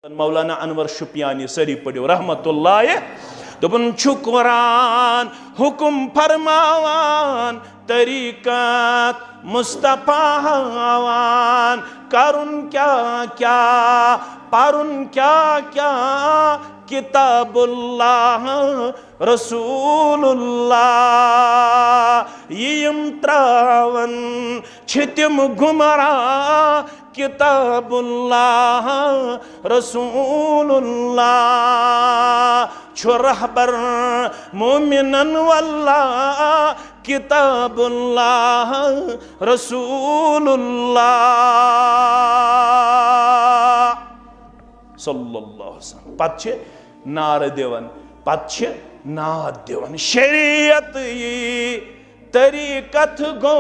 मौलाना अनवर शुपियानी सरी पढ़ो रहमतुल्लाह दोपन छु कुरान हुकुम फरमावान तरीक़त मुस्तफ़ा हवान करुन क्या क्या पारुन क्या क्या किताबुल्लाह रसूलुल्लाह यिम त्रावन छितिम गुमरा किताबुल्लाह रसूलुल्लाह छु रहबर मोमिनन वल्लाह किताबुल्लाह रसूलुल्लाह सल्लल्लाहु अलैहि वसल्लम पछे नार देवन पछे नाद देवन शरीयत ये तरीक़त गो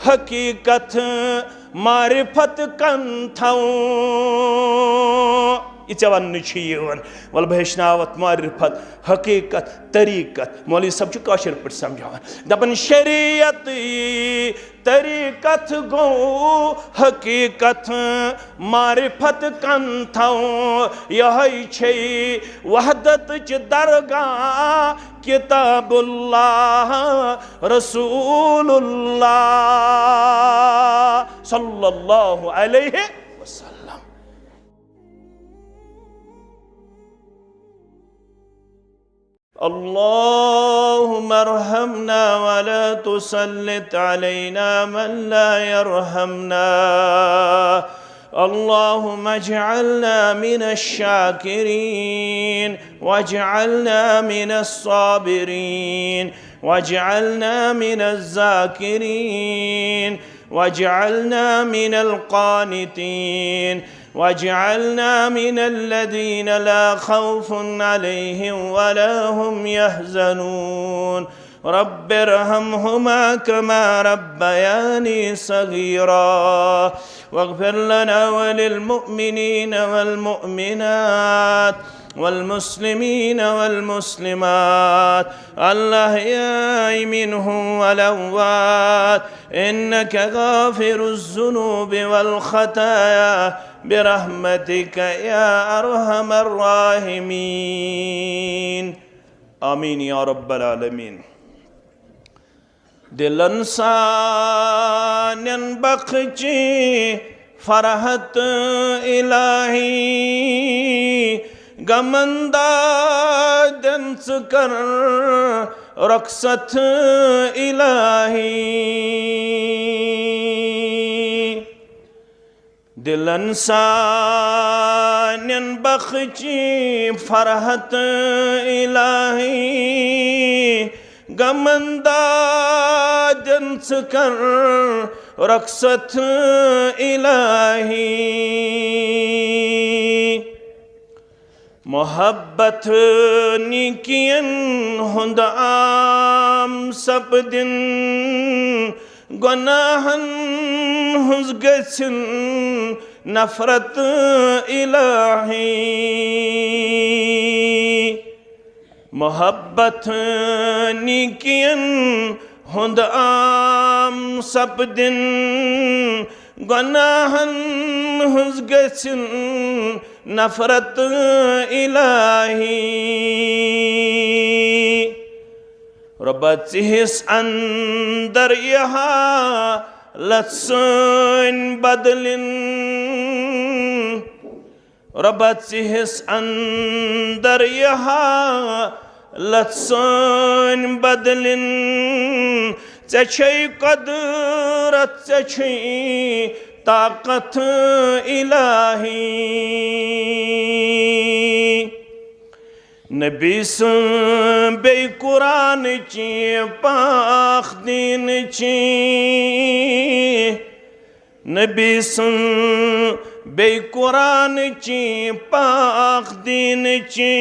हकीकत मारिफत कंथौ इचवन वन वल बहनावत मारिफत हकीकत तरीक़त मौलवी सब काशिर पे समझान दपन शरीयत तरीक़त गो हकीकत मारिफत कंथौ यह वहदत च दरगाह किताबुल्लाह रसूलुल्लाह सल्लल्लाहु अलैहि वसल्लम। अल्लाहुम्मा अर्हमना वला तुसल्लित अलैना मन ला यरहमना अल्लाहुम्मा अजअलना मिनश शाकिरीन वजअलना मिनस साबिरीन वजअलना मिनज़ ज़ाकिरीन वजअलना मिनल क़ानितीन वजअलना मिनल्लज़ीन ला खौफ़ुन अलैहिम वला हुम यहज़नून रब्बिरहमहुमा कमा रब्बयानी सगीरा वग़फ़िर लना वलिलमुअ्मिनीन वल्मुअ्मिनात वल्मुस्लिमीन वल्मुस्लिमात अल-अहयाइ मिनहुम वल-अम्वात इन्नका गाफ़िरुज़्ज़ुनूबि वल-ख़ताया बिरहमतिका या अरहमर राहिमीन आमीन या रब्बल आलमीन। दिलन सान्यन बख्ची फरहत इलाही गमंदा दंस कर रक्सत इलाही दिलन सान्यन बख्ची फरहत इलाही गमंदा जंस कर रक्सत इलाही मोहब्बत निकियन हुंद आम सब दिन गुनाहन हुज गसिन नफरत इलाही मोहब्बत निकियन हुंद आम सब दिन गुनाहन हुज गसिन नफरत इलाही रब्बत हिस अंदर यहाँ लत्सन बदलिन रब्बत हिस अंदर यहाँ लत्सन बदलिन चछै कदरत चछै ताकत इलाही नबी सुन बे कुरान ची पाख दिन ची नबी सुन बे कुरान ची पाख दिन ची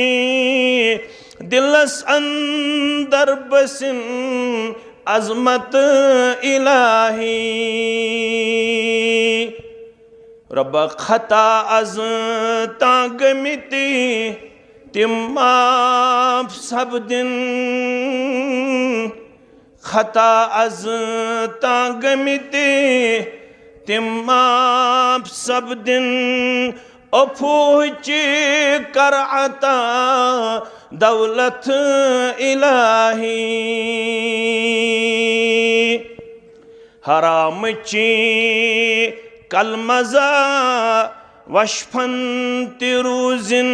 दिलस अंदर बसिन अज़मत इलाही रब्बा खता अज़ तागमिती तिम माफ सब दिन खता अज़ तागमिती तिम माफ सब दिन अफूची कर अता दौलत इलाही हरामची कलमजा वशफन तिरुजिन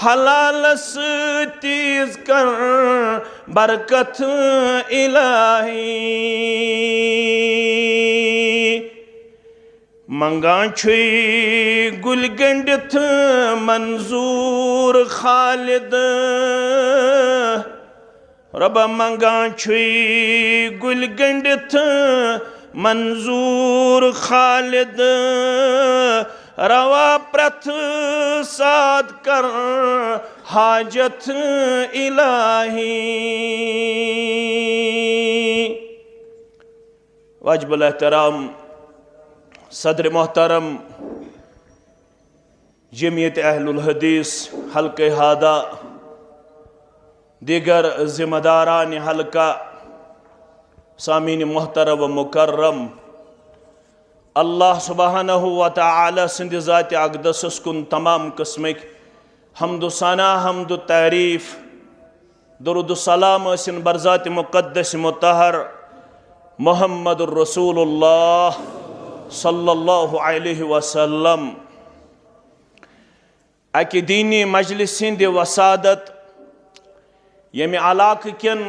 हलालस तीज कर बरकत इलाही मंगा छुई गुलगंडित मंजूर खालिद रब मंगा छुई गुलगंडित मंजूर खालिद रवा प्रथ साद कर हाजत इलाही वाजिबुल एहतराम सदर मोहतरम जमीयत अहलुल हदीस हल्के हादा दीगर जिम्मेदारान हल्का सामीन मोहतरम व मुकर्रम अल्लाह सुब्हानहु व तआला सिंध ज़ात अक़दस कुन तमाम किस्मिक हम्दु सना हम्दु तारीफ दुरूद सलाम असिन बरज़ात मुक़द्दस मुतहर मुहम्मदुर रसूलुल्लाह सल्लल्लाहु अलैहि वसल्लम अकि दीनी मजलिस हिंद वसादत यमि इलाक़ किन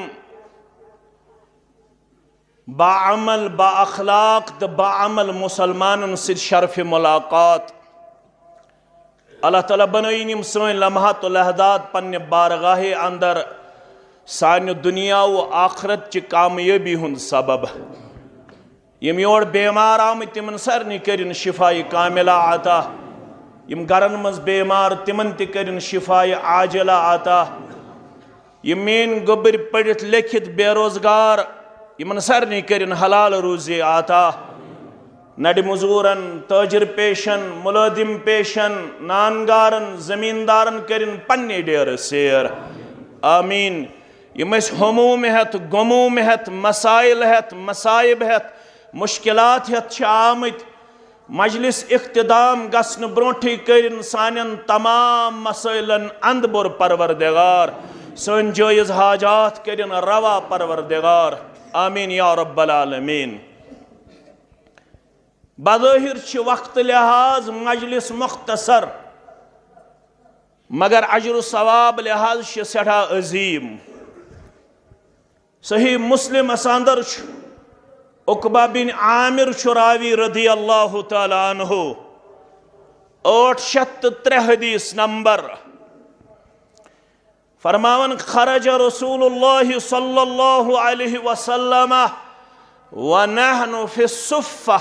बाअमल बाअखलाक तो बाअमल मुसलमानन सिर शरफ मुलाकात अल्लाह ताला बनईन यम सन लम्हात लहदात पन्ने बारगाह अंदर सान्य दुनिया व आखरत च कामयाबी हुंद सबब यम योर बेमार आम तिमन सारनी करिन शिफाई कामिला आता यम गरन मज बेमार तिमन ति करिन शिफाई आजिला आता यम मेन गोबर पढ़ित लिखित बेरोजगार यमन सारनी करिन हलाल रूज़ी आता नड़ मजूरन ताजिर पेशन मुलाजिम पेशन नानगारन जमींदारन करिन पन्ने डेर सेर आमीन यम हमूम हेत गमूम हेत मसाइल हेत मसाइब हेत मुश्किलात हेत आमत मजलिस इख्तिदाम गसन ब्रोठी करिन सानन तमाम मसाइलन अंदबुर परवरदिगार सन जायज़ हाजात करिन रवा परवरदिगार आमीन या रब्बल आलमीन बज़ाहिर वक्त लिहाज मजलिस मुख्तसर मगर अजर सवाब लिहाज सठा अजीम सही मुस्लिम असंदर उकबा बिन आमिर रावी रदी अल्लाह तआला अन्हु 803 हदीस नंबर फरमावन खरज रसूलुल्लाह सल्लल्लाहु अलैहि वसल्लम व नहनु फि सुफ़्फ़ा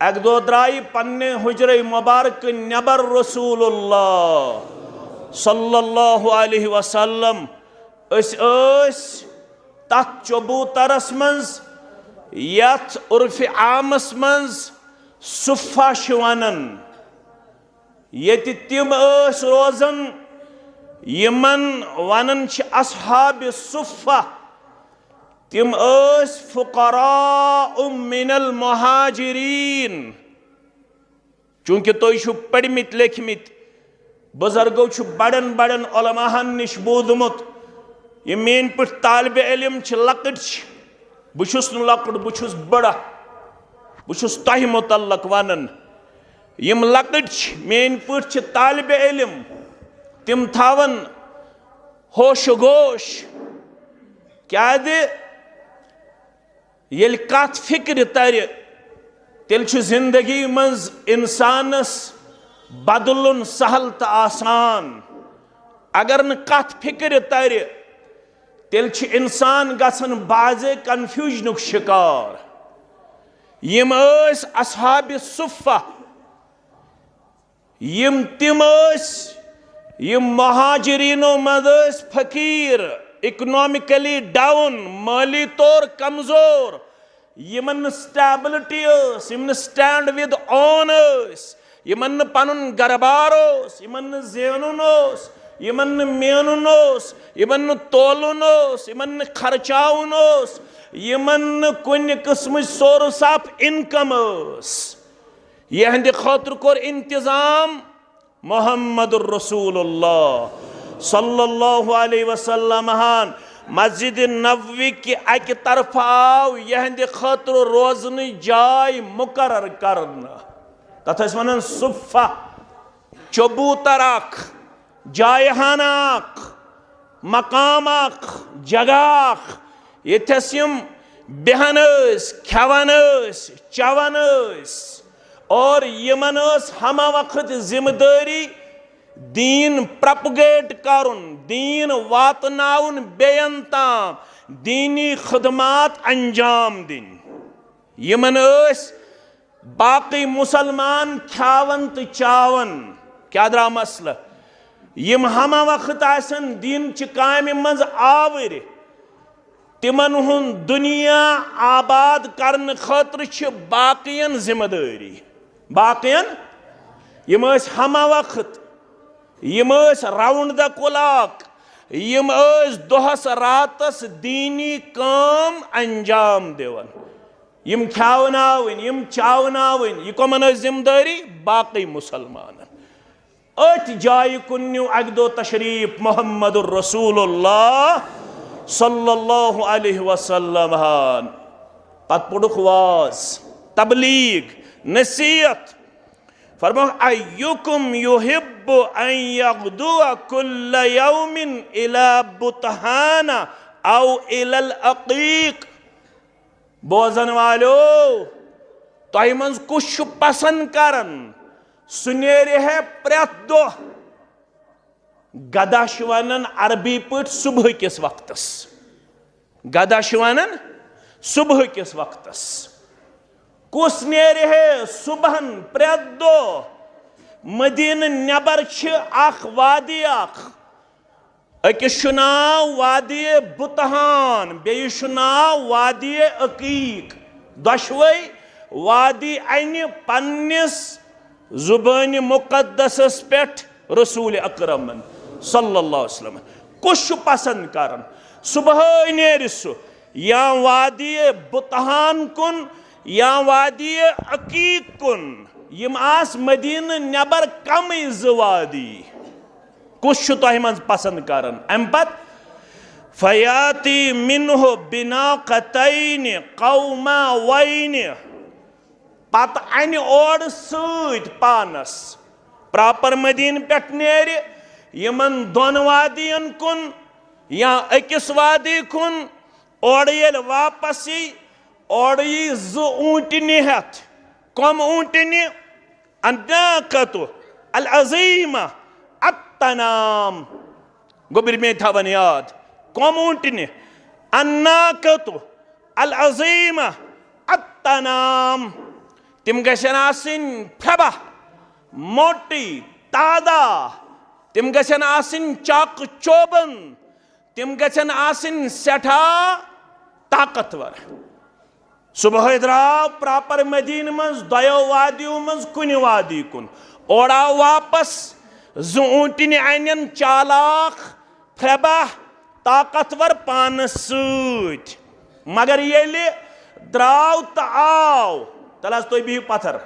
एक दो द्राई पन्ने हुजरे मुबारक नबर रसूलुल्लाह सल्लल्लाहु अलैहि वसल्लम अस तथ चबूतरस मंज यथ उर्फ आमस मंज सुफ़्फ़ा वनन यति तिम रोजन यमन वनन अस्हाब सुफ़्फ़ा तिम फुक़रा मिनल मुहाजिरीन चूंकि तुम पढ़मित लेखमित बुजुर्गो बड़न बड़न उलमाहन निश बोधमुत ये मेन पे तालिब इल्म लकट बहुस लकट बहुस बड़ा बहुस तह मुतल्लक वनन यम लकट मेन पे तालिब इल्म तिम थावन होश गोश क्या येल कत फिक्र तर तेल जिंदगी मज इंसानस बदलुन सहल तो आसान अगर न कत फिक्र तर तेल इंसान गसन बाज़े कन्फ्यूजन शिकार यम अस्हाब सुफ़्फ़ा यम तिम यम मुहाजिरीनो मज फकीर इकोनॉमिकली डाउन माली तौर कमजोर यमन स्टेबिलिटी यमन स्टैंड विद ऑन यमन पनुन गरबार यमन जेनुन यमन मेनुन यमन तोलुन यमन खर्चाउन यमन कुन किस्म सोर्स ऑफ इनकम यहंद खतर कोर इंतजाम मोहम्मदुर रसूलुल्लाह सल्लल्लाहु अलैहि वसल्लम मस्जिद नबवी की अक तरफ आव यहंद खतर रोजन जाय मुकर्रर करना तथ वन सुफ़ा चबूतर जायहाना मकाम जगह यथस बेहन खेवन चवन और यमन हमा वक्त जिम्मेदारी दीन प्रपगेट करुन दीन वातनाउन बेयन ताम दीनी खदमात अंजाम दिन यमन बाकी मुसलमान खावन तो चावन क्या द्रा मसल यम हमा वक्त आसन दीन च कामि मज आवर तिमन हुन दुनिया आबाद करने खतर छ बाकियन जिम्मेदारी बाकियन यम हमा वक्त यम राउंड द क्लॉक यम दोहस रातस दीनी काम अंजाम देवन यम खावन यम चावन यह कमन जिम्मेदारी बाकी मुसलमान अत जाय कुन अकदो तशरीफ मोहम्मदुर रसूलुल्लाह सल्लल्लाहु अलैहि वसल्लम पत पुड़ुख वाज तबलीग नसीहत फरमा अय्युकुम युहिब्बु अन यग़दुअ कुल्ल यौमिन इला बुतहाना औ इलल अक़ीक़ बोजन वालो तह मज कुछ पसंद करन सुनेर है प्रत दो गदा वन अरबी पट सुबह किस वक्तस गदा वन सुबह किस वक्तस कुस नेर है सुबहन प्रत दो मदीन नबर वादी अकिस नाव वादी बुतहान बेस नाव वादी अकीक दशवै वादी अन पन्निस जुबान मुकद्दस पे रसूल अकरम सल्लल्लाहु अलैहि वसल्लम कुछ पसंद करन सुबह नेर सु या वादी बुतहान कुन या वादी अकीक कुन यम आस मदीन नबर कम वादी कुछ तह मज पसंद करन अम पत फयाती मिन्हु बिनाक़तैन क़ौमा वैन पत अन ओर सत पानस प्रॉपर मदीन पे नेर यमन दोन वादियन कुन या अकिस वादी कुन और ये वापस और ये जो ऊँटनी हेत कम ऊँटनी अन्नाकतु अल अज़ीमा अत्तनाम गोबिर में था वन याद कम ऊँटनी अन्नाकतु अल अज़ीमा अत्तनाम तिम गशन आसिन फबा मोटी तादा तिम गशन आसिन चाक चोबन तिम गशन आसिन सेठा ताकतवर सुबह द्राव प्रॉपर मदीन मज दयो वादियों मज कुन वादी कुन और आव वापस जो ऊँटनी अन चालाक फबा ताकतवर पान सत मगर ये द्राव तो आव तल तुम बिहु पत्थर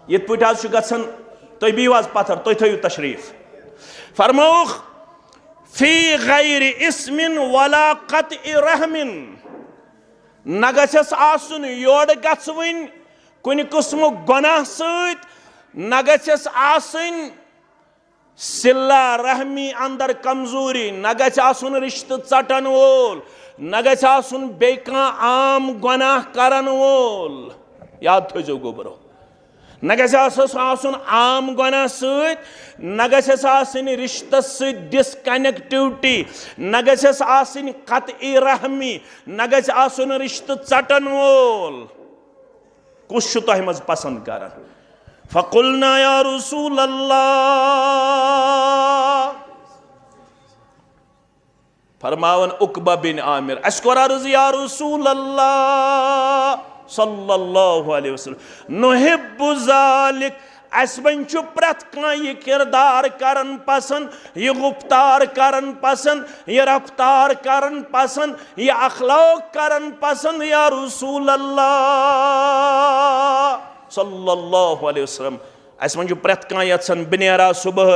ये पे गन तुम बिहु पत्थर तुम थो तशरीफ फरमौख फी गैर इस्मिन वला क़त्इ रहमिन न गछस आसुन योड़ गछवन कुन किस्म गुनाह सत न गछस आसन सिल्ला रहमी अंदर कमजोरी न गछ आसुन रिश्त चटन वोल न गछ आसुन बे आम गुनाह करन वोल याद थो गोबरो न गस आसन आम गुनाह सत न गस आसन रिश्तस सत डिसकनेक्टिविटी न गस आसन क़त्इ रहमी न गस आसन रिश्त चटन वोल कुछ तह मज पसंद करन फ़क़ुलना या रसूल अल्लाह फरमावन उक़बा बिन आमिर अस कोर अर्ज़ या रसूल अल्लाह सल्लल्लाहु अलैहि वसल्लम नुहिब्बु ज़ालिक अस वन प्रत कह किरदार करन पसंद यह गुफ्तार करन पसंद यह रफ्तार करन पसंद यह अखलाक करन पसंद या रसूल अल्लाह सल्लल्लाहु अलैहि वसल्लम अस मन प्रत कह यन बह नेरा सुबह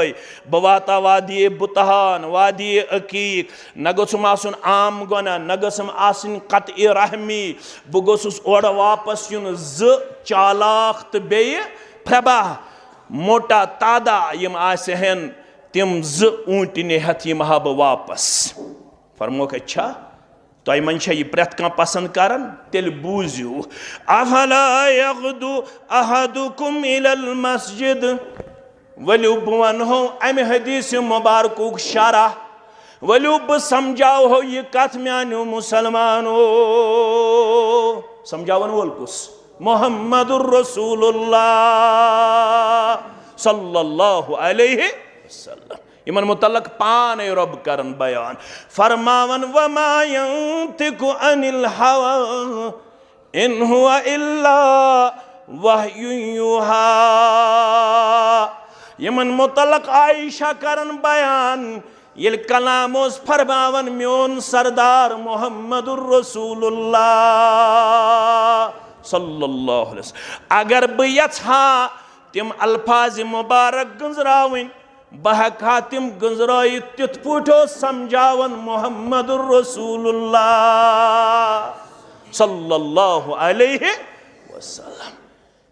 बह वाता वादी बुतहान वादी अकीक न गम आसन आम गुना न गम आसन कत रहमी बह गोसुस ओर वापस युन चालाक तो बे प्रबाह मोटा तादा यम आसहन तिम ऊँटने हथ यम हा बह वापस फरमोक अच्छा तय मन यह प्रत कह पसंद करान तेल बूझू अफला यगदु अहदुकुम इलल मस्जिद वलु बह वनो अमि हदीस मुबारकुक शरह वलु बह समझाओ हो यह कथ म्यानो मुसलमानो समझावन वोल कुस मुहम्मदुर रसूलुल्लाह सल्लल्लाहु अलैहि वसल्लम इमन मुतल्लक पान रब करन बयान फरमावन वमा यंतिकु अनिल हवा इन हुवा इल्ला वह्यु युहा इमन मुतल्लक आयशा करन बयान ये कलाम फरमावन म्योन सरदार मुहम्मदुर रसूलुल्लाह सल्लल्लाहु अलैहि वसल्लम अगर बह यछा तिम अल्फाज मुबारक गंजरावन बह हा तिम गंजराय तिथ पुठो समझावन मुहम्मदुर रसूलुल्लाह सल्लल्लाहु अलैहि वसल्लम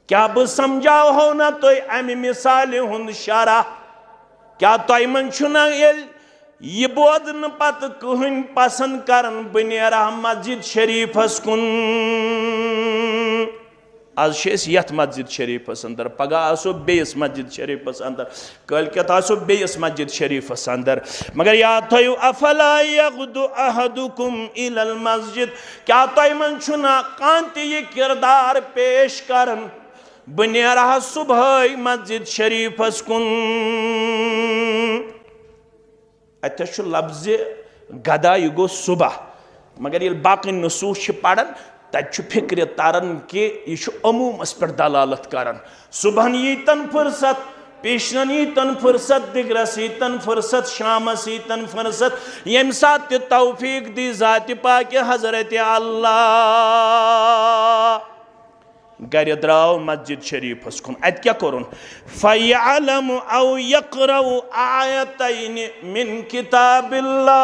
क्या बह समझाओ हो ना तो अमि मिसाल हुंद शरह क्या तय मन छुना यह बोदन पत कहन पसंद करन बह नेरा मस्जिद शरीफस कुन आज यथ मस्जिद शरीफस अंदर पगह आसो बेस मस्जिद शरीफस अंदर कलकत आसो बेस मस्जिद शरीफस अंदर मगर याद थो अफला यगदु अहदुकुम इलल मस्जिद क्या तय मन छुना कांति यह किरदार पेश करन बह नेरा सुबह मस्जिद शरीफस कुन अत लफ्ज गदा यह गो सुबह मगर ये बाकी नसूस पढ़न तत फिक्र तरन कि यह अमूमस पे दलालत करान सुबहन यीतन फुर्सत पेशन यीतन फुर्सत दिगरस यीतन फुर्सत शामस यीतन फुर्सत यम सात तौफीक दी जात पाक हजरत अल्लाह गर द्राव मस्जिद शरीफस कुन अत क्या करुन फयअलम औ यक़रउ आयतैन मिन किताबिल्लाह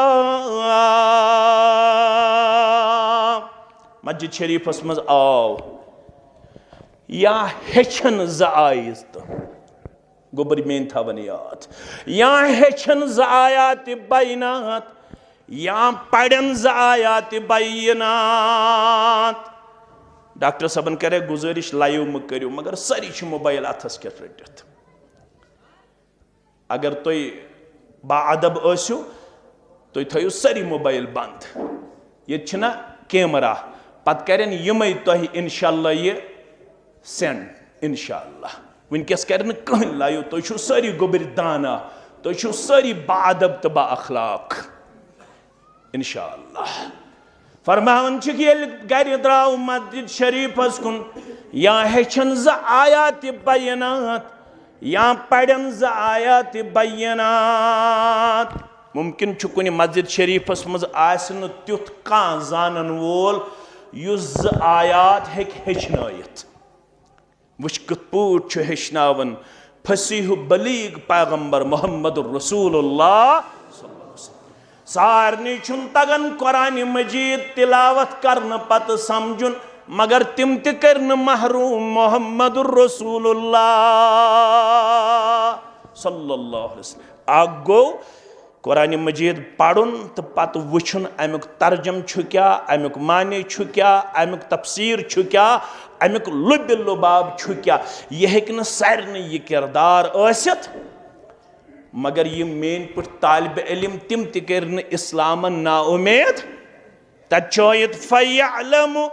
मस्जिद शरीफस मज आव या हेचन ज आयज तो गोबर मेन थवन याद या हेचन ज आयात बैनात या पढ़न ज आयात बैनात डॉक्टर सबन करे गुजारिश लाइव म करियो मगर सारी मोबाइल अथस के रटित अगर तुम बाअदब आसो तुम थो सारी मोबाइल बंद ये कैमरा पत करें यमे तुम इंशाअल्लाह ये सेंड इंशाअल्लाह वनकस कर कहीं लाइव तुम सारी गोबर दाना तुम सारी बाअदब तो बाअखलाक इंशाअल्लाह फरमान गर द्राव मस्जिद शरीफस कुन या हेचन ज आयात बैनात या पढ़न ज आयात बैनात मुमकिन कुन मस्जिद शरीफस मज आसन तुथ कह जानन वोल युस ज आयात हेचनायत वुच कत पूट हेचनावन फसीह बलीग पैगंबर मुहम्मदुर रसूलुल्लाह सारनी तगन कुरान मजीद तिलावत करन पत समझुन मगर तिम त करन महरूम मुहम्मदुर रसूलुल्लाह सल्लल्लाहु अलैहि वसल्लम आग गो कुरान मजीद पढ़ुन तो पत वुछुन अमुक तर्जम क्या अमुक माने क्या अमुक तफसीर क्या अमुक लुब लुबाब क्या यह हेक सारे यह किरदार आसित मगर ये मेन पुट तालिब इल्म तिम तर इस्लामन नाउमेद तत फयअलमु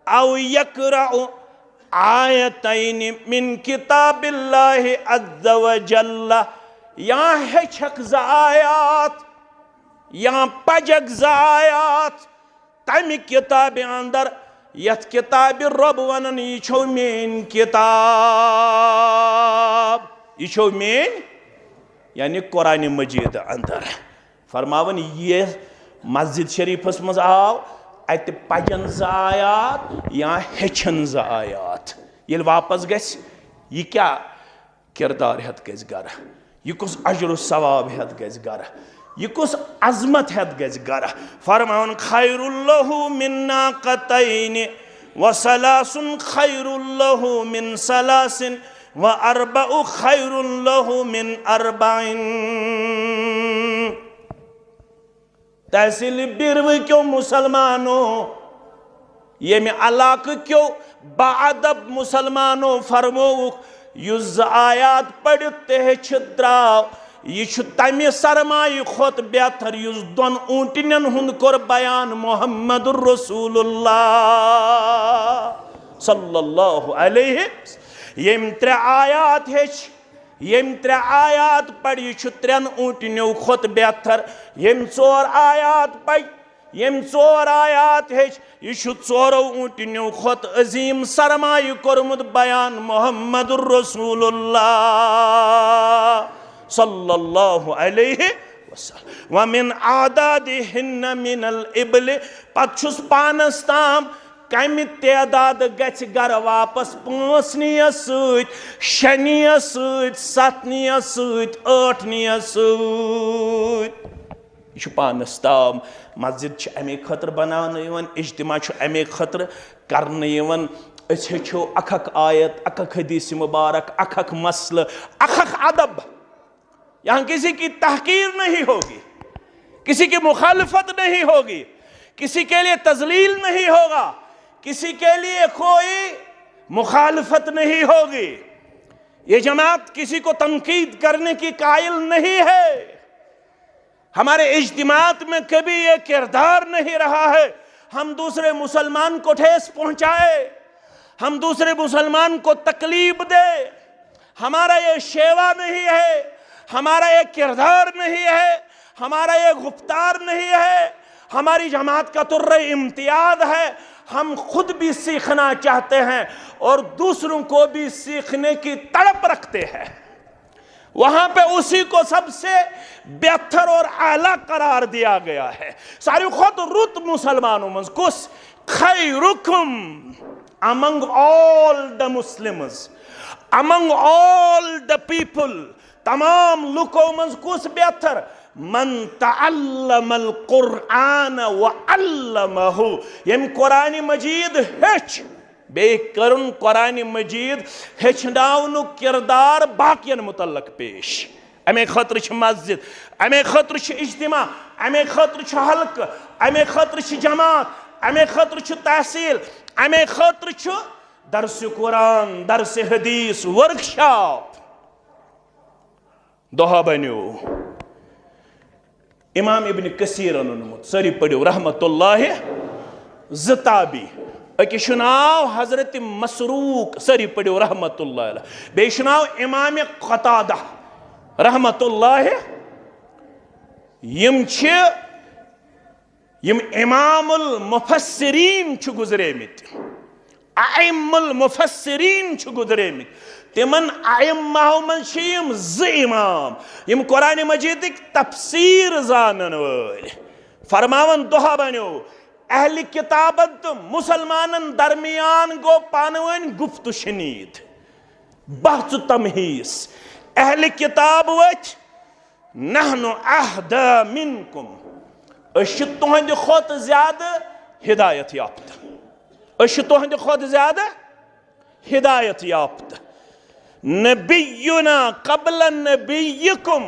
औ यक़रउ आयतैन मिन किताबिल्लाहि अज़्ज़ व जल्ल या हेछक ज आयात या पजक ज आयात तमि किताब अंदर यथ किताब रब वनन यह छो मेन किताब यह छो मेन यानी कुरान मजीद अंदर फरमावन ये मस्जिद शरीफस मज आव अत पजन ज आयात या हेचन ज आयात ये वापस गस यह क्या किरदार हेत गस गर, यह कुछ अजर सवाब हेत गस गर, यह कुछ अजमत हेत गस गर। फरमान खैरुल्लहु मिन नाक़तैन व सलासुन खैरुल्लहु मिन सलासिन व अर्बउ खैरुल्लहु मिन अर्बाइन। तहसील बिरव क्यों मुसलमानों, ये में अलाक क्यों बादब मुसलमानों फरमो युज आयात पढ़ते है द्राव यह तमि सरमाय खोत बेहतर युस दोन ऊंटन हुंद कोर बयान मोहम्मदुर रसूलुल्लाह सल्लल्लाहु अलैहि। यम त्रे आयात हेच, यम त्रे आयात पढ़ यह त्रेन ऊंटनों खोत बेहतर। यम चोर आयात पढ़, यम चोर आयात हेच यह चोरों ऊंटनों खोत अजीम सरमाय कोरमुत बयान मोहम्मदुर रसूलुल्लाह सल्लल्लाहु अलैहि वसल्लम। व मिन आदादिहिन्न मिनल इब्ल, पछुस पानस ताम कम तादाद गछ गर वापस 5 नियत सत, 6 नियत सत, 7 नियत सत, 8 नियत सत। यह पानस ताम मस्जिद अमे खतर बनान, इज्तिमा अमे खतर करन। हेचो अख आयत, अख हदीस मुबारक, अख मसल, अख अदब। यहाँ किसी की तहकीर नहीं होगी, किसी की मुखालफत नहीं होगी, किसी के लिए तजलील नहीं होगा, किसी के लिए कोई मुखालफत नहीं होगी। ये जमात किसी को तनकीद करने की कायल नहीं है। हमारे इज्तिमात में कभी ये किरदार नहीं रहा है हम दूसरे मुसलमान को ठेस पहुंचाए, हम दूसरे मुसलमान को तकलीफ दे। हमारा ये शेवा नहीं है, हमारा ये किरदार नहीं है, हमारा ये गुफ्तार नहीं है। हमारी जमात का तुर्रे इम्तियाज है। हम खुद भी सीखना चाहते हैं और दूसरों को भी सीखने की तड़प रखते हैं। वहां पे उसी को सबसे बेहतर और आला करार दिया गया है। सारी खुद रुत मुसलमानों में कुछ खैरुकुम among all the Muslims, among all the people, तमाम लुकों में कुछ बेहतर मन तअल्लमल कुरआन व अल्लमहु, यम कुरान मजीद हेच बे करन कुरान मजीद हेचनावनु किरदार बाकियन मुतल्लक पेश। अमे खतर मस्जिद, अमे खतर इज्तिमा, अमे खतर हल्क, अमे खतर जमात, अमे खतर तहसील, अमे खतर दरस कुरान, दरस हदीस, वर्कशॉप। दोहा बनो इमाम इब्न कसीर अनुमुत सरी पढ़ो रहमतुल्लाहि ज़ताबी। अकिश नाव हजरत मसरूक सरी पढ़ो रहमतुल्लाहि अलैह। बेश नाव इमाम क़तादा रहमतुल्लाहि। यम इमामुल मुफस्सिरीन छु गुजरेमित, आइम्मुल मुफस्सिरीन छु गुजरेमित। तिमन आइम्माओं में यम ज़ इमाम यम कुरान मजीद तफसीर जानन वाले। फरमावन दोहा बनो अहल किताबत मुसलमानन दरमियान गो पानवन गुफ्त शनीद बहस तमहीस। अहल किताब वच नहनु अहदा मिनकुम, अश तुहंद खुद ज्यादा हिदायत याफ्ता, अश तुहंद खुद ज्यादा हिदायत याफ्ता। नबियुना कबल नबियकुम,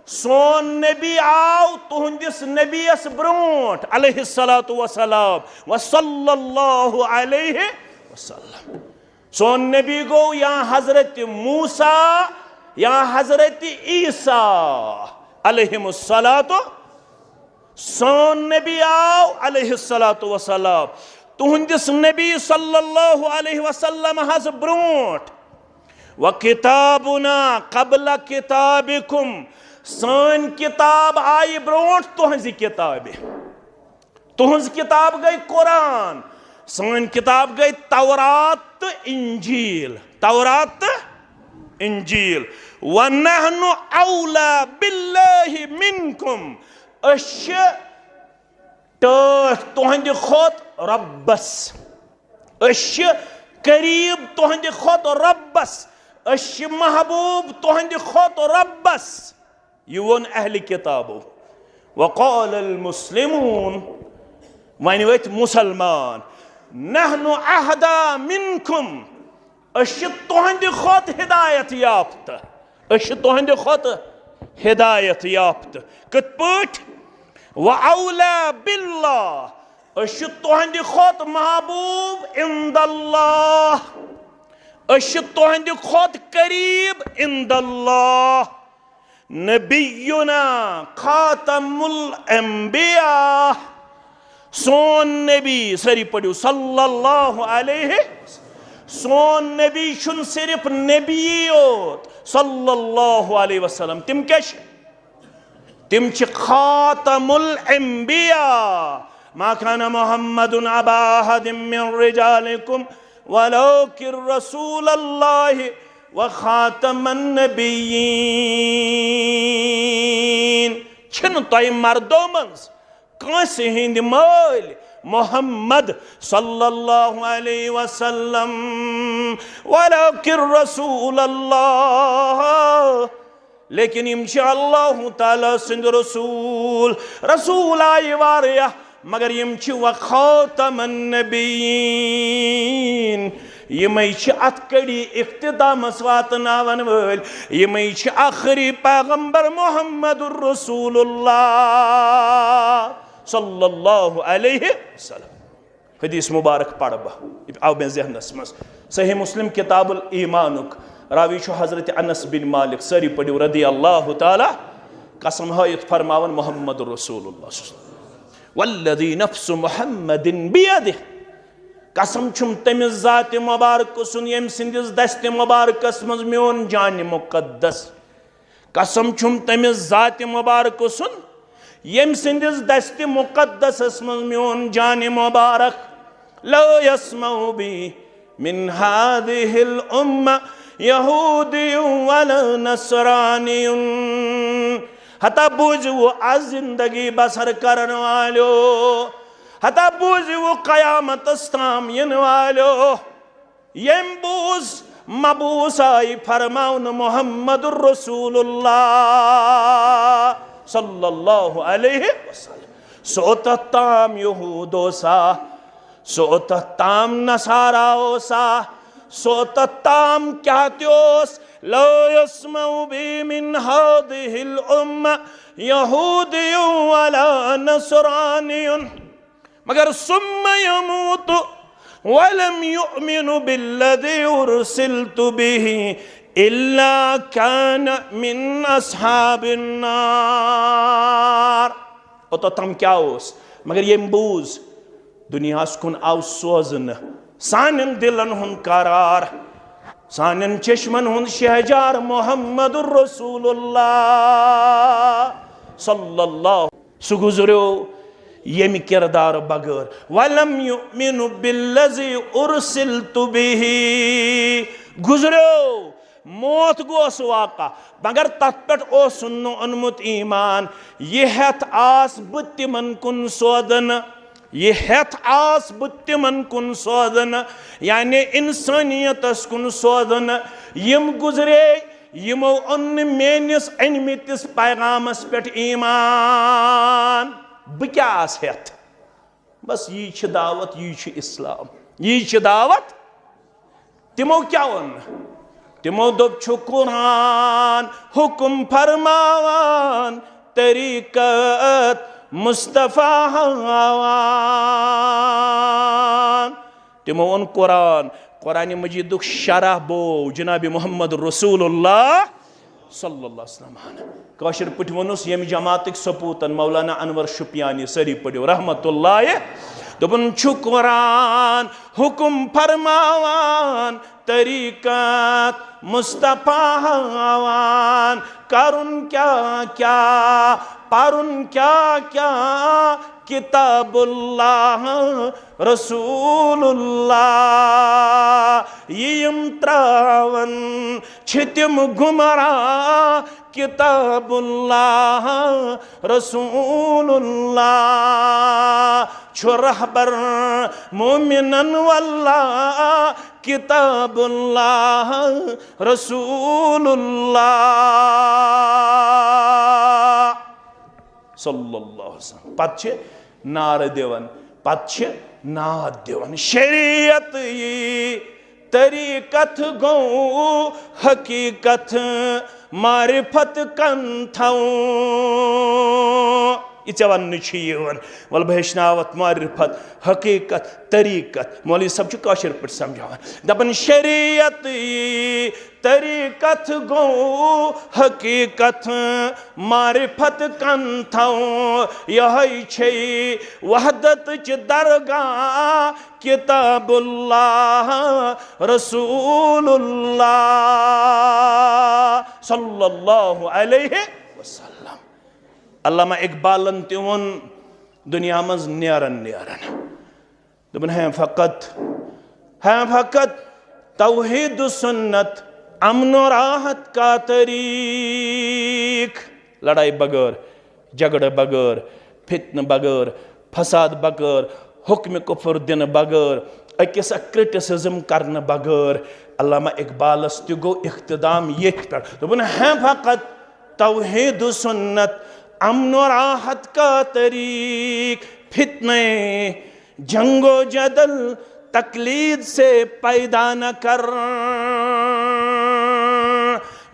सोन नबी आव तुहंदिस नबीस ब्रोट अलैहिस्सलातु वस्सलाम व सल्लल्लाहु अलैहि वसल्लम। सोन नबी गो या हजरत मूसा या हजरत ईसा अलैहिमुस्सलातु। सोन नबी आव अलैहिस्सलातु वस्सलाम तुहंदिस नबी सल्लल्लाहु अलैहि वसल्लम हज ब्रोट। व किताबुना कबल किताबिकुम, सान किताब आई ब्रोट तुहज किताब। तुहज किताब गई कुरान, सान किताब गई तौरात इंजील, तौरात इंजील। व नहनु औला बिल्लाहि मिनकुम, अश तुहंद खुद रब्बस, अश करीब तुहंद खुद रब्बस, अश महबूब तुहंद खुद रब्बस। ये वोन अहल किताबो। वक़ाल अल मुस्लिमून, वन वथ मुसलमान, नहनु अहदा मिनकुम, अश तुहंद खुद हिदायत याफ्ता, अश तुहंद खुद हिदायत याफ्ता। कत पठ? व औला बिल्लाह, अश तुहंद खुद महबूब इंदल्लाह, अश तुहंद खुद करीब इंदल्लाह। नबियुना खातमुल अंबिया, सोन नबी, सरी पढ़ो सल्लल्लाहु अलैहि, सोन नबी शुन सिर्फ नबी योत सल्लल्लाहु अलैहि वसल्लम, तिम क्या तिम च खातमुल अंबिया। मा काना मुहम्मदुन अबा अहदिम मिन रिजालिकुम वलाकिन रसूलल्लाहि व खातमन नबिय्यीन। छिन तोय मर्दो मंज कांसे हिंद मल मोहम्मद सल्लल्लाहु अलैहि वसल्लम, वलाकिन रसूलल्लाह, लेकिन इम अल्लाह ताला सिंद रसूल, रसूल आय वारिया मगर यम व खातमन नबिय्यीन, यमै अत कड़ी इख्तितामस वातनावन वल, यमै आखिरी पैगंबर मोहम्मदुर रसूलुल्लाह सल्लल्लाहु अलैहि वसल्लम। हदीस मुबारक पढ़ बह आव मे ज़हनस मस, सही मुस्लिम किताबुल ईमानुक रावी हजरत अनस बिन मालिक, सरी पढ़ो रदी अल्लाह ताला, कसम हायत फरमावन मोहम्मदुर रसूलुल्लाह वल्लज़ी नफ्सु मुहम्मदिन बियदिह, कसम छुम तमिस ज़ात मुबारक सुन यम सिंदिस दस्त मुबारकस मज म्योन जान मुकद्दस, कसम छुम तमिस ज़ात मुबारक सुन यम सिंदिस दस्त मुकद्दस मज म्योन जान मुबारक। लो यस्मउ बी मिन हादिहिल उम्मा यहूदियुन वला नसरानियुन, हता बूझ वो आज जिंदगी बसर करने वालो, हता बूझ वो कयामत ताम इन वालो, यम बूझ मबूस आई फरमाउन मोहम्मदुर रसूलुल्लाह सल्लल्लाहु अलैहि वसल्लम। सोत ताम यहूदो सा, सोत ताम नसाराओ सा, सोत ताम क्या त्योस, लो यस्मउ बी मिन हादिहिल उम्मा यहूदियुन वला नसरानियुन, मगर सुम्मा यमूतु वलम युमिनु बिल्लज़ी उरसिलतु बिही इल्ला कान मिन अस्हाबिन नार। तो तम क्या ओस, मगर ये बूझ दुनियास कुन आव सोजन, सानन दिलन हुन करार, सानन चश्मन हुन शहजार मोहम्मदुर रसूलुल्लाह सल्लल्लाहु, सु गुजरो यम किरदार बगैर। वलम युमिनु बिल्लज़ी उरसिलतु बिही, गुजरो मौत गोस वाका मगर तथ पे ओनुत ईमान, यह हेथ आस बह तिमन कुन सोदन, यह हेथ आस बह तिमन कुन सोदन, यानी इंसानियतस कुन सोदन। यम गुजरे यमो अन मेनिस अनमितिस पैगामस पे ईमान, बह क्या आस हेथ? बस यी छ दावत, यी छ इस्लाम, यी छ दावत। तिमो क्या वन? तिमो दोप छु कुरान हुकुम फरमावान, तरीकत मुस्तफा हवान। तिमो वन कुरान, कुरान मजीद शरह बो जनाब मोहम्मद रसूलुल्लाह सल्लल्लाहु अलैहि वसल्लम। काशिर पठ वनुस यम जमात सपूतन मौलाना अनवर शुपियानी, सरी पढ़ो रहमतुल्लाह, दोपन छु कुरान हुकुम फरमावान, तरीकत मुस्तफा हवान करुन क्या क्या पारुन क्या क्या किताबुल्लाह रसूलुल्लाह यम त्रावन छितिम गुमरा किताबुल्लाह रसूलुल्लाह छु रहबर मोमिनन वल्लाह किताबुल्लाह रसूलुल्लाह सल्लल्लाहु अलैहि वसल्लम पछ नार दिवन पछ नाद दिवन शरीयत ये तरीकत गो हकीकत मारिफत कंथौ ये वन वल बहनावत मारिफत हकीकत तरीकत मौलवी सब काशिर पे समझान दपन शरीयत तरीकत गो हकीकत मारिफत कंथौ यह वहदत च दरगाह किताबुल्लाह रसूलुल्लाह सल्लल्लाहु अलैहि वसल्लम अल्लामा इकबालन तिवन दुनिया मज नेरन नेरन दपन हैं फकत तौहीद सुन्नत अमन राहत का तरीक लड़ाई बगैर झगड़ बगैर फितन बगैर फसाद बगैर हुक्म कुफर दिन बगैर अकिस क्रिटिसिज्म करने बगैर अल्लामा इकबालस तु गो इख्तिदाम ये दोपन हैं फकत तौहीद सुन्नत अमन राहत का तरीक फितने जंगो जदल तकलीद से पैदा न कर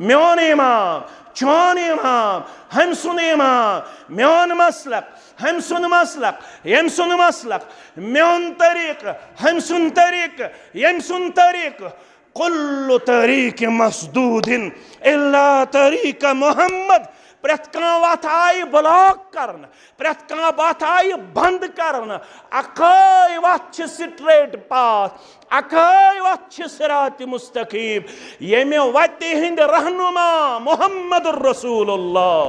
म्योन इमाम चौन इमाम हम सुन इमाम म्योन मसलक हम सुन मसलक यम सुन मसलक म्योन तरीक हम सुन तरीक यम सुन तरीक कुल्लु तरीक मसदूदिन इल्ला तरीक मोहम्मद प्रत वत आई ब्लॉक कर प्रत वत आई बंद कर अकाय वत स्ट्रेट पाथ अकाय वत सिरात मुस्तकीम यमे वत हिंद रहनुमा मोहम्मद रसूलुल्लाह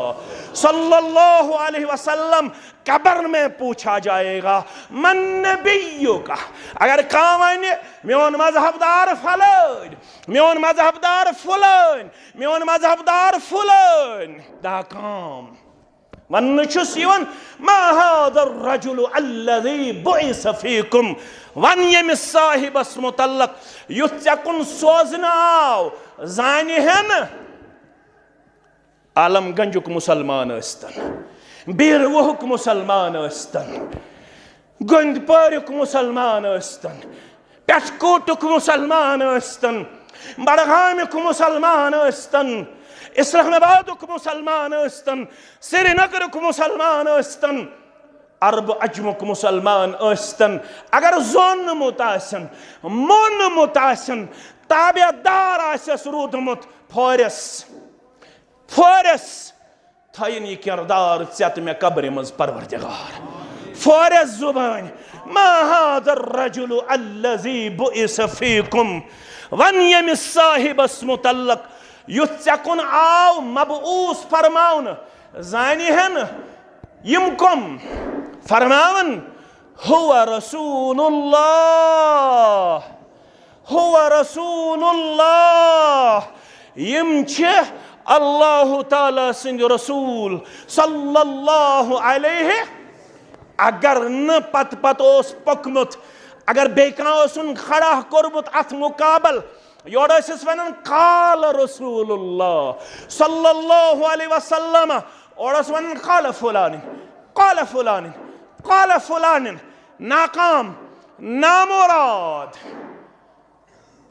सल्लल्लाहु अलैहि वसल्लम कब्र में पूछा जाएगा मन नबिय्यु का अगर कहा वन मेन मजहबदार फलन मेन मजहबदार फुलन मेन मजहबदार फुलन दा काम वन मा हादर रजुल अल्लज़ी बुइस फीकुम वन यमिस साहिबस मुतल्लक युथ चकुन सोजनाव जानि हन आलमगंजुक मुसलमान अस्तन बीरवहुक मुसलमान अस्तन गुंदपरुक मुसलमान अस्तन पेटकोटुक मुसलमान अस्तन बड़गामुक मुसलमान अस्तन इस्लामाबादुक मुसलमान अस्तन श्रीनगरुक मुसलमान अस्तन अरब अजमुक मुसलमान अस्तन अगर जोन मुतासन मोन मुतासन ताबेदार आसस रूदमुत फोरस फोरस थयन ये किरदार चत में कब्र मज परवरदिगार फोरस जुबान मा हादर रजुल अल्लज़ी बुइस फीकुम वन यमिस साहिबस मुतल्लक युथ चकुन आव मबऊस फरमाउन जानि हन यम कम फरमावन हुवा रसूलुल्लाह यम छे अल्लाह ताला सिंध रसूल सल्लल्लाहु अलैहि अगर न पत पत ओस पकमुत अगर बेकान खड़ा कोरमुत अथ मुकाबल योड़ वन काल रसूलुल्लाह सल्लल्लाहु अलैहि वसल्लम और वन काल फुलान नाकाम नामुराद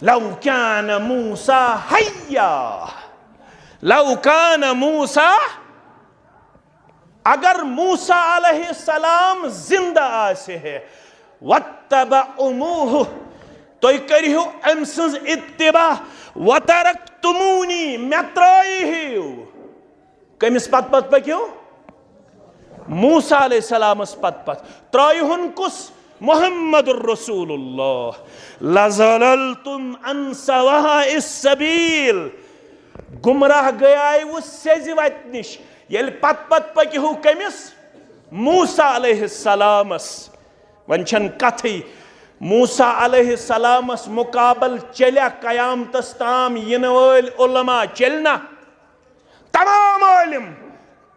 लौ कान मूसा हय्या लौ कान मूसा अगर मूसा अलैहिस्सलाम जिंदा आसे है वत्तबअमुहु तो करियो अम सज इत्तिबा वतरक्तुमूनी मे त्रयिहिउ कमिस पत पत पक्यो मूसा अलैहिस्सलामस पत पत त्रयिहुन कुस मुहम्मदुर रसूलुल्लाह लज़लल्तुम अन सवाइस सबील। गुमराह गयाय वो सेज वत निश येल पत पत पकिहु कमिस मूसा अलैहिस्सलामस। वन छन कथई मूसा अलैहिस्सलामस मुकाबल चल्या कयामतस ताम यिन वल उलमा चलना तमाम आलिम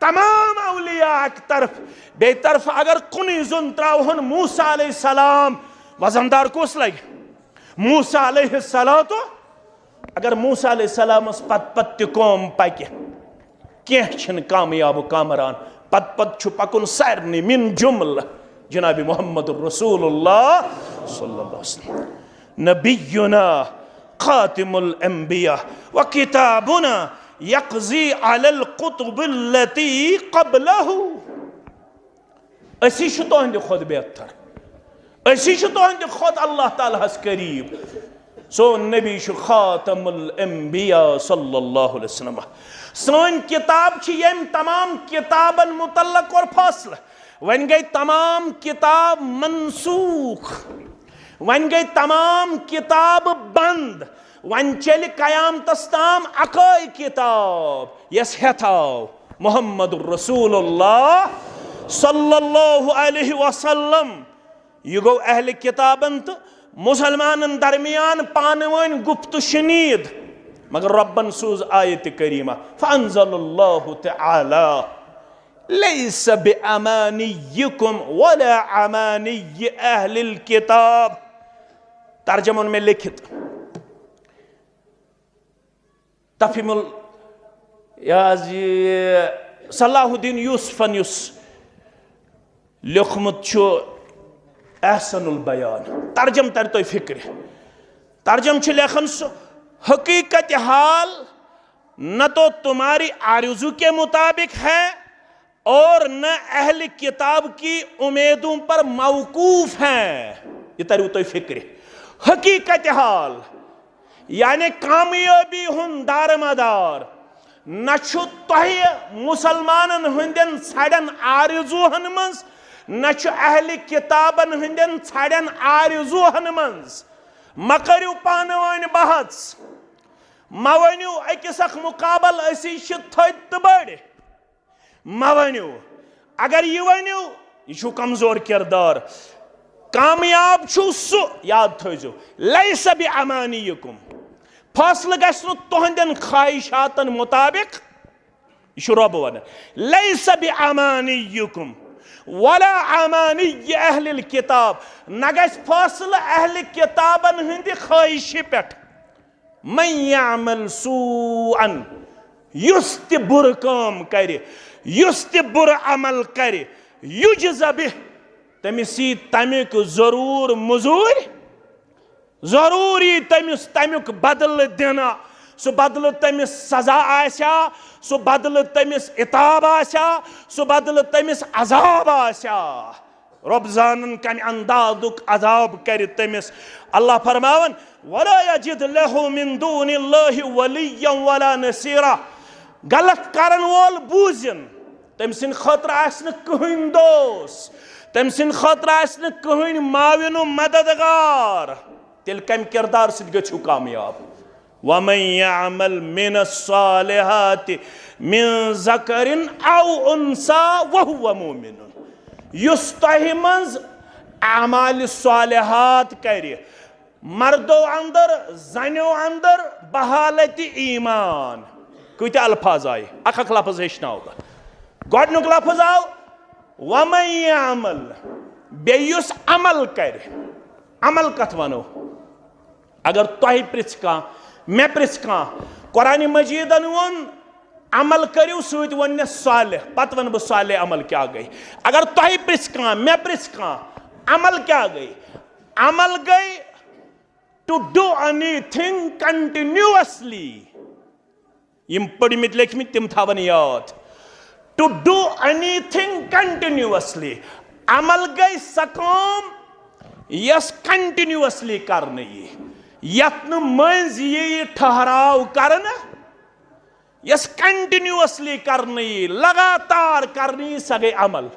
तमाम औलिया एक तरफ बे तरफ अगर कुनी जुन त्रावहन मूसा अलैहिस्सलाम वजनदार कोस लगे मूसा अलैहिस्सलाम तो अगर मूसा अलैहिस्सलामस पत पत कौम पक कह कामयाब कामरान पत पत छु पकुन सारनी मिन जुमला जनाब मुहम्मदुर रसूलुल्लाह सल्लल्लाहु अलैहि वसल्लम नबियुना खातिमुल अंबिया व किताबुना यक़ज़ी अलल कुतुबिल्लती क़ब्लहु। असी छु तोहंदे खुद बेहतर, असी छु तोहंदे खुद अल्लाह ताला हस करीब। सो नबी छु खातमुल अंबिया सल्लल्लाहु अलैहि वसल्लम। सन किताब छि यम तमाम किताबन मुतल्लक और फासला। वन गई तमाम किताब मनसूख, वन गई तमाम किताब बंद, वन चल कयामतस ताम अकई किताब यस हेथाव मुहम्मदुर रसूलुल्लाह सल्लल्लाहु अलैहि वसल्लम। यह गो अहल किताबन तो मुसलमानन दरमियान पानवन गुप्त शनीद, मगर रब्बन सूज आयत करीमा फअंज़लल्लाहु तआला लैस बिअमानिय्यिकुम वला अमानिय्य अहलिल किताब। तर्जमन में लिखित तफीमुल सलाहुद्दीन यूसुफन युस लिखमुत छु एहसनुल बयान। तर्जम तर तो फिक्र तर्जम छु लेखन हकीकत हाल न तो तुम्हारी आरज़ू के मुताबिक है और न अहल किताब की उम्मीदों पर मौकूफ हैं। ये तरह तो फिक्र हकीकत हाल यानी कामयाबी हुन दारमदार न मुसलमानन हुंदन छड़न आरज़ूहन मज न अहल किताबन हुंदन छड़न आरज़ूहन मज। म करियो पानवन बहस म वनियो अकिस अख मुकाबल असी थद तो बड़ म वनियो अगर यह वनियो यह कमजोर किरदार कामयाब सु याद थो लैस बिअमानिय्यिकुम फैसला गो तुहंदन ख्वाहिशातन मुताबिक। यह रब वन लैस बिअमानिय्यिकुम वला अमानिय्य अहलिल किताब न गस फैसला अहल किताबन हंद ख्वाहिश पे। मन यअमल सूअन युस ते बुर काम करे युस ते बुर अमल करे युजज़ बिह तमिस तमिक जरूर मजूर जरूरी तमिस तमिक बदल देना। सो बदल तमिस सजा आशा सो बदल तमिस इताब आशा सो बदल तमिस अजाब आशा। रब जानन कम अंदाजुक अजाब कर तमिस। अल्लाह फरमावन वला यजिद लहु मिन दूनिल्लाहि वलिय्यन वला नसीरा। गलत करन वोल बूजन तम सिन खतर आसन कहीं दोस, तम सिन खतर आसन कहीं माविन मददगार। तिल कम किरदार सिद गछु कामयाब। वमन यअमल मिनस्सालिहाति मिन ज़करिन औ उन्सा वहुव मुमिनुन। युस तोह मज अमाल सालिहात करे मर्दो अंदर जनो अंदर बहालत ईमान। कत अल्फाज आए अख लफ्ज हेचनाव गोडनुक लफ्ज आव वमन यअमल बेयुस अमल कर। अमल कथ वनो अगर तोह पृछ कह मे पृछ कह कुरान मजीदन वोन अमल करियो सूत वन सालिह पत वन बह सालिह अमल क्या गई। अगर तोह पृछ कह मे पृछ कह अमल क्या गई। अमल गई टू डू एनीथिंग कंटिन्यूअसली। यम पढ़मित लेखमित तिम थावन याद टू डू एनीथिंग कंटिन्यूअसली। अमल गई सकाम यस कंटिन्यूअसली करने यत्न मज ये ठहराव करना यस कंटिन्यूअसली करने लगातार करनी सगे अमल।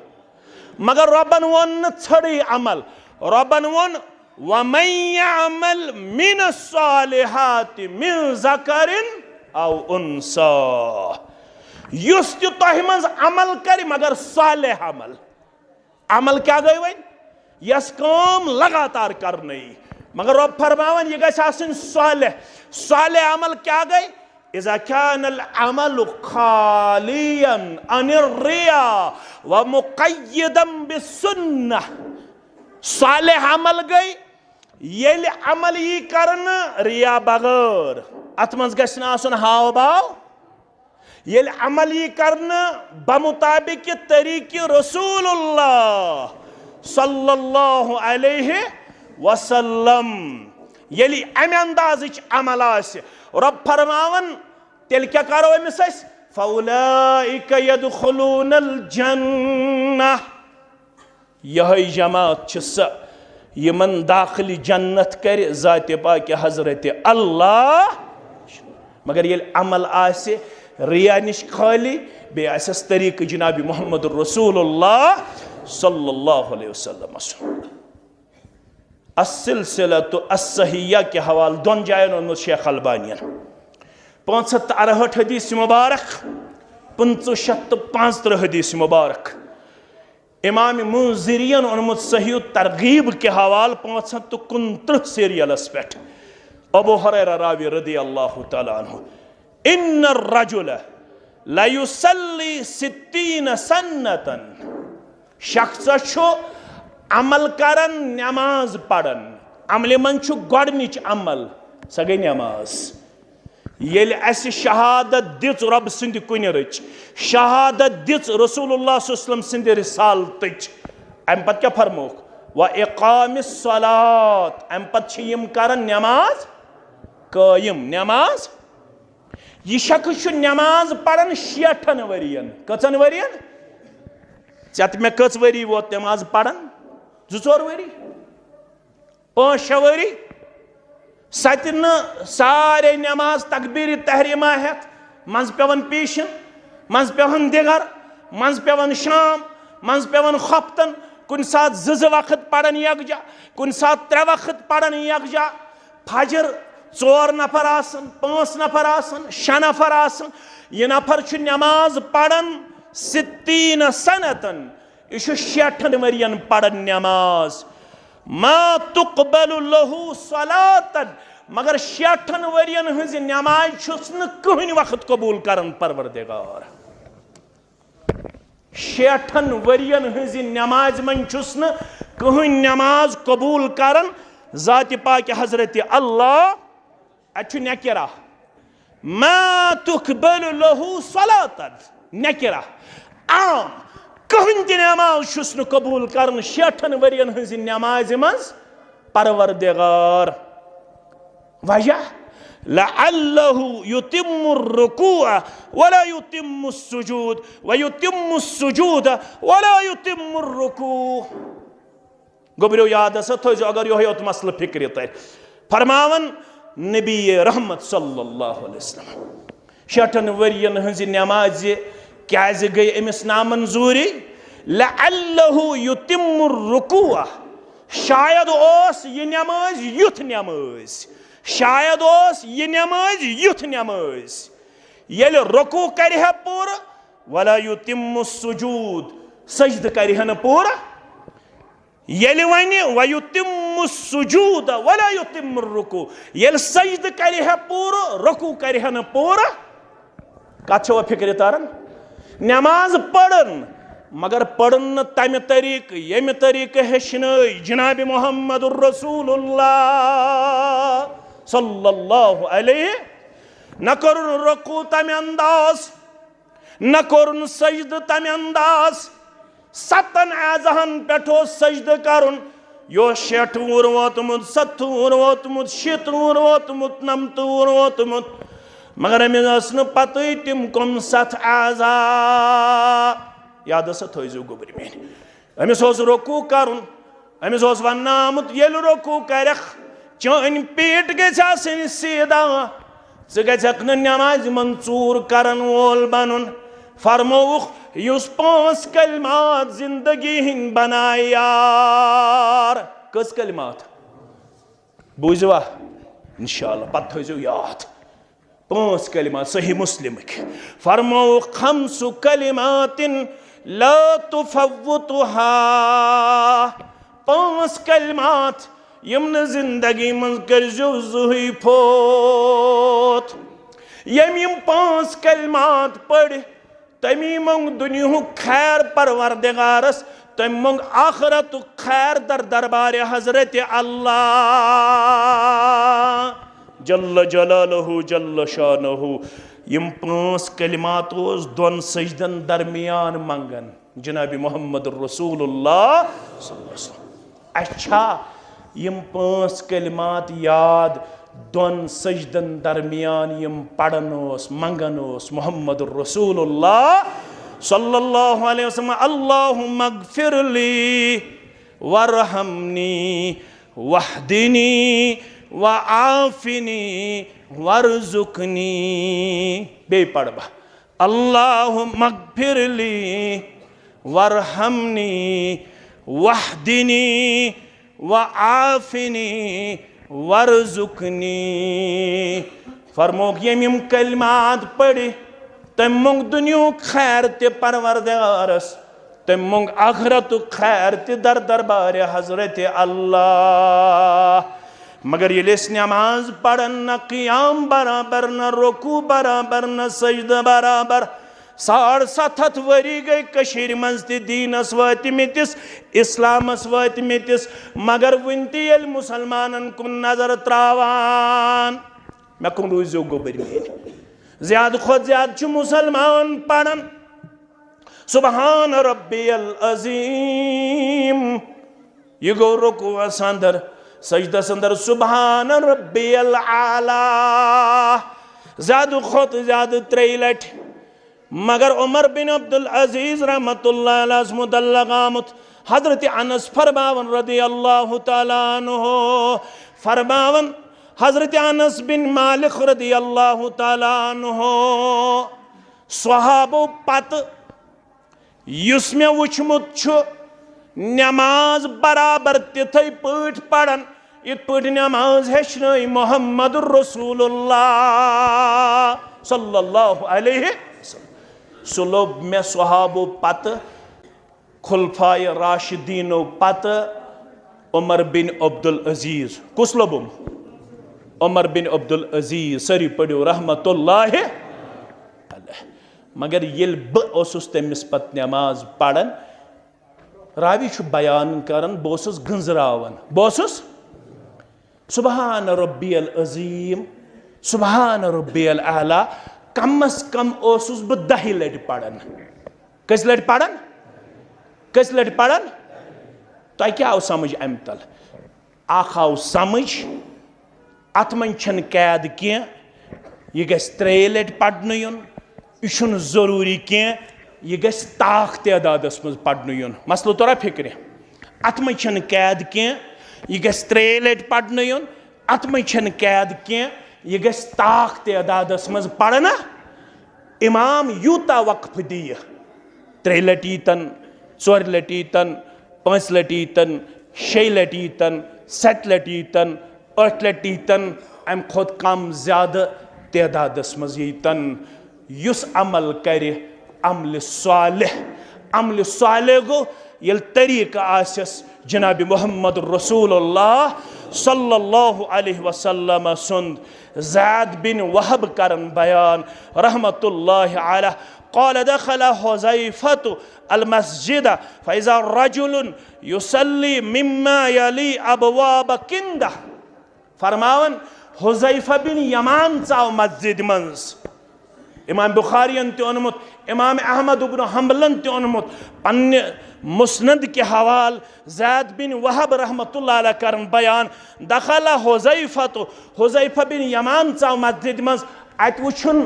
मगर रबन वन छड़ी अमल रबन वोन वमन यअमल मिनस्सालिहाति मिन ज़करिन औ उन्सा, युस ति तोह मज अमल कर मगर सालेह अमल। अमल क्या गई वन, यस काम लगातार करने, मगर रब फरमावन यह गछ आसिन सालेह। सालेह अमल क्या गई, इज़ा कानल अमल खालियन अनिर रिया व मुक़य्यदन बिस्सुन्नह। सालेह अमल गई येल अमल यी करन रिया बगैर, अत मज गछ न आसन हाव भाव। येल अमल यी करन बमुताबिक तरीक़ रसूलुल्लाह सल्लल्लाहु अलैहि वसल्लम, येली अमे अंदाज़िच अमल आसि, रब फरमावन तेल क्या करो अमिस अस, फउलाइक यदखुलूनल जन्नह। यही जमात छ स यमन दाखिल जन्नत कर ज़ात पाक हजरत अल्लाह। मगर ये अमल आसे रिया निश खाली, बे आसस तरीक़ जनाब मोहम्मद रसूलुल्लाह सल्लल्लाहु अलैहि वसल्लम। अस्सिलसिलतु अस्सहिया के हवाले दोन जायन ओनमुत शेख अलबानियन 568 हदीस मुबारक, 535 हदीस मुबारक। इमाम मुंज़िरियन ओनमुत सही तरगीब के हवाले 529 सीरियलस पे। अबू हुरैरा रावी रदियल्लाहु तआला अन्हु, इन्न रजुल ला युसल्ली 60 सन्नतन। शख्स छो अमल करन नमाज पढ़न, अमल मन छु गोडनिच अमल स गई नमाज। येल अस शहादत दिच रब सिंध कुन रच, शहादत दिच रसूलुल्लाह सल्लल्लाहु अलैहि वसल्लम सिंध रिसालतच, अम पत क्या फरमोक व इकामिस सलात, अम पत छ यम करन नमाज कायम। नमाज यह शख्स नमाज पढ़न 60 वरियन, कचन वरियन चत मे कच वरी वोत नमाज पढ़न, 2-4 वरी 5-6 वरी सतन सारे नमाज तकबीर तहरीमा हेत, मज पेवन पीशन, मज पेवन दिगर, मज पेवन शाम, मज पेवन खफ्तन, कुन सात 2 वक्त पढ़न यकजा, कुन सात 3 वक्त पढ़न यकजा। फजर 4 नफर आसन, 5 नफर आसन, 6 नफर आसन, यह नफर छु नमाज पढ़न 60 सनतन, यह 60 वरियन पढ़न नमाज। मा तुक़बलु लहु सलातन, मगर 60 वरियन हज नमाज छुस न कहीं वक्त कबूल करन परवरदिगार। 60 वरियन हज नमाज मन छुस न कहीं नमाज कबूल करन ज़ात पाक हजरत अल्लाह। अच्छु नकिरा, मा तुक़बलु लहु सलातन, नकिरा आम कहीं नमाज छुस न कबूल करन 60 वरियन हज नमाज मज परवरदिगार। वजह लअल्लहु युतिम्मु रुकूअ वला युतिम्मु सुजूद व युतिम्मु सुजूद वला युतिम्मु रुकू। गोबरो याद स थो अगर यो योत मसल फिक्र त फरमावन नबी रहमत सल्लल्लाहु अलैहि वसल्लम 60 वरियन हज नमाज क्या गई अमिस नामंजूरी। लअल्लहु युतिम्मु रुकूअ, शायद ओस ये नमाज युथ नमाज, शायद ओस ये नमाज युथ नमाज येल रुकू करह पूर, वला युतिम्मु सुजूद, सजद करह न पूरा। येल वने व युतिम्मु सुजूद वला युतिम्मु रुकू, येल सजद करह पूर रुकू करह न पूरा। कत छो फिक्र तारन, नमाज पढ़न मगर पढ़न तम तरीक यम तरीक हेशन जनाब मोहम्मद रसूलुल्लाह सल्लल्लाहु अलैहि। न करुन रुकू तम अंदाज, न करुन सजद तम अंदाज। 7 आज़हन पेठो सजद करुन, यो 60 वोतमुत, 70 वोतमुत, 70 वोतमुत, 90 वोतमुत, मगर अमिस न पत तम कम 7 आज़ा। याद स थो गोबर मेन, अमिस रुकू करुन, अमिस वन आमुत येल रुकू करख चान पेट गि सीधा, गक नमाज मंसूर करन वोल बनुन। फरमोख युस 5 कलमात जिंदगी हिंद बनाए यार, कस कलिमात बूझवा इंशाअल्लाह पत थो याद 5 कलिमात सही मुस्लिम फरमाओ खम्सु कलिमातिन ला तुफव्वतुहा 5 कलिमात यम जिंदगी मं करजो जुही फोत यम 5 कलिमात पढ़ तमी मंग दुनिया खैर परवरदिगारस तम मंग आखरत खैर दर दरबार हजरत अल्लाह जल्ल जलालहु जल्ल शानहु यम 5 कलिमात दोन सजदन दरमियान मंगन जनाब मोहम्मद रसूलुल्लाह अच्छा यम 5 कलिमात याद दोन सजदन दरमियान यम पढ़न मंगन मोहम्मद रसूलुल्लाह सल्लल्लाहु अलैहि वसल्लम अल्लाहुम्मा अगफिरली वरहमनी वहदिनी वआफिनी वरजुकनी बे पढ़बा अल्लाहुम्मा अगफिरली वरहमनी वहदिनी वआफिनी वरजुकनी फरमोक यम कलिमात पढ़ी तम मंग दुनिया खैर ते परवरदिगारस तम मंग आखरत खैर ते दर दरबार हजरत अल्लाह मगर ये नमाज पढ़न न क़ियाम बराबर न रुकू बराबर न सजदा बराबर 7.5 वरी गई कशीर मज दीनस वतमितिस इस्लामस वतमितिस मगर वन तल मुसलमानन कुन नजर त्रावान मे कुन रूजो गोबर ज्यादा खुद ज्यादा मुसलमान पढ़न सुबहान रब्बियल अज़ीम ये गो रुकू अंदर सजदा अंदर सुबहान रब्बियल आला ज्यादा खुद ज्यादा 3 लट मगर उमर बिन अब्दुल अजीज रहमतुल्लाह अलैह मुतल्लक़ आमत हजरत अनस फरमावन रदियल्लाहु ताला अन्हु फरमावन हजरत अनस बिन मालिक रदियल्लाहु ताला अन्हु सहाबो पत युस मे वुचमुत छु नमाज बराबर तिथै पठ पढ़न इत पठ नमाज हेचनई मोहम्मद रसूलुल्लाह सल्लल्लाहु अलैहि सुलोब में सहाबो पत खुलफाए राशिदीनो पत उमर बिन अब्दुल अजीज कुस लोबुम उमर बिन अब्दुल अजीज सरी पढ़ो रहमतुल्लाह अलैह मगर ये बस तमिस पत नमाज पढ़न रावी बयान करन बस गंजरावन बस सुबहान रब्बियल अज़ीम सुबहान रब्बियल आला कम अज कम ओसुस बह 10 लट पढ़न कस लट पढ़न तुह क्या आव समझ अम तल आख आव समझ अत मन कैद कह यह गस 3 लट पढ़न युन यह जरूरी कह यह गस ताक तादादस मज पढ़न युन मसलो तोरा फिक्र अत मन कैद कह यह गस 3 लट पढ़न युन अत मन कैद कह यह गस ताक तादादस मज पढ़ना इमाम यूता वक्फ दी 3 लट यीतन 4 लट यीतन 5 लट यीतन 6 लट यीतन 7 लट यीतन 8 लट यीतन अम खुद कम ज्यादा तादादस मज यीतन युस अमल कर अमल सालिह गो यल तरीक़ा आसस जनाब मोहम्मद रसूलुल्लाह सल्लल्लाहु अलैहि वसल्लम सुंद ज़ैद बिन वहब करन बयान रहमतुल्लाहि अलैह क़ाल दख़ल हुज़ैफ़तु अल मस्जिद फ़इज़ा रजुलुन युसल्ली मिम्मा यली अबवाब किंदा फरमावन हुज़ैफ़ा बिन यमान चाव मस्जिद मंज इमाम बुखारियन ते ओनमुत इमाम अहमद इब्न हंबलन ते ओनमुत पन्ने मुस्नद के हवाल ज़ैद बिन वहब रहमतुल्लाह अलैह करन बयान दखला हुज़ैफ़ा बिन यमान चाव मस्जिद मज अत वुछुन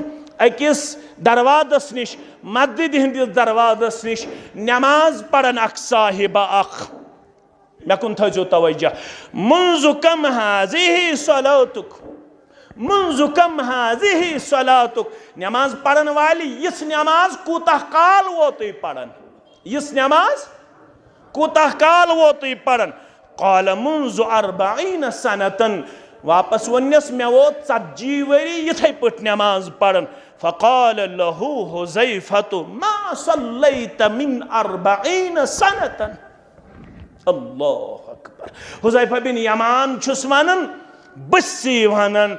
अकिस दरवाजस निश मस्जिद हिंदिस दरवाजस निश नमाज पढ़न अख साहिबा अख मे कुन थो तवज्जो मुंज़ु कम हाज़िही सलातुक मुंज़ु कम हाज़िही सलातुक नमाज पढ़न वाली इस नमाज कूता काल वो तुम पढ़न इस नमाज कूता काल वो तुम पढ़न क़ाल मुंज़ु 40 सनतन, वापस वनस मे वो 40 वरी यिथै पट नमाज पढ़न। फ़क़ाल लहू हुज़ैफ़तु मा सल्लैत मिन 40 सनतन। अल्लाहु अकबर। हुज़ैफ़ा बिन यमान छुस वनन, बसी वनन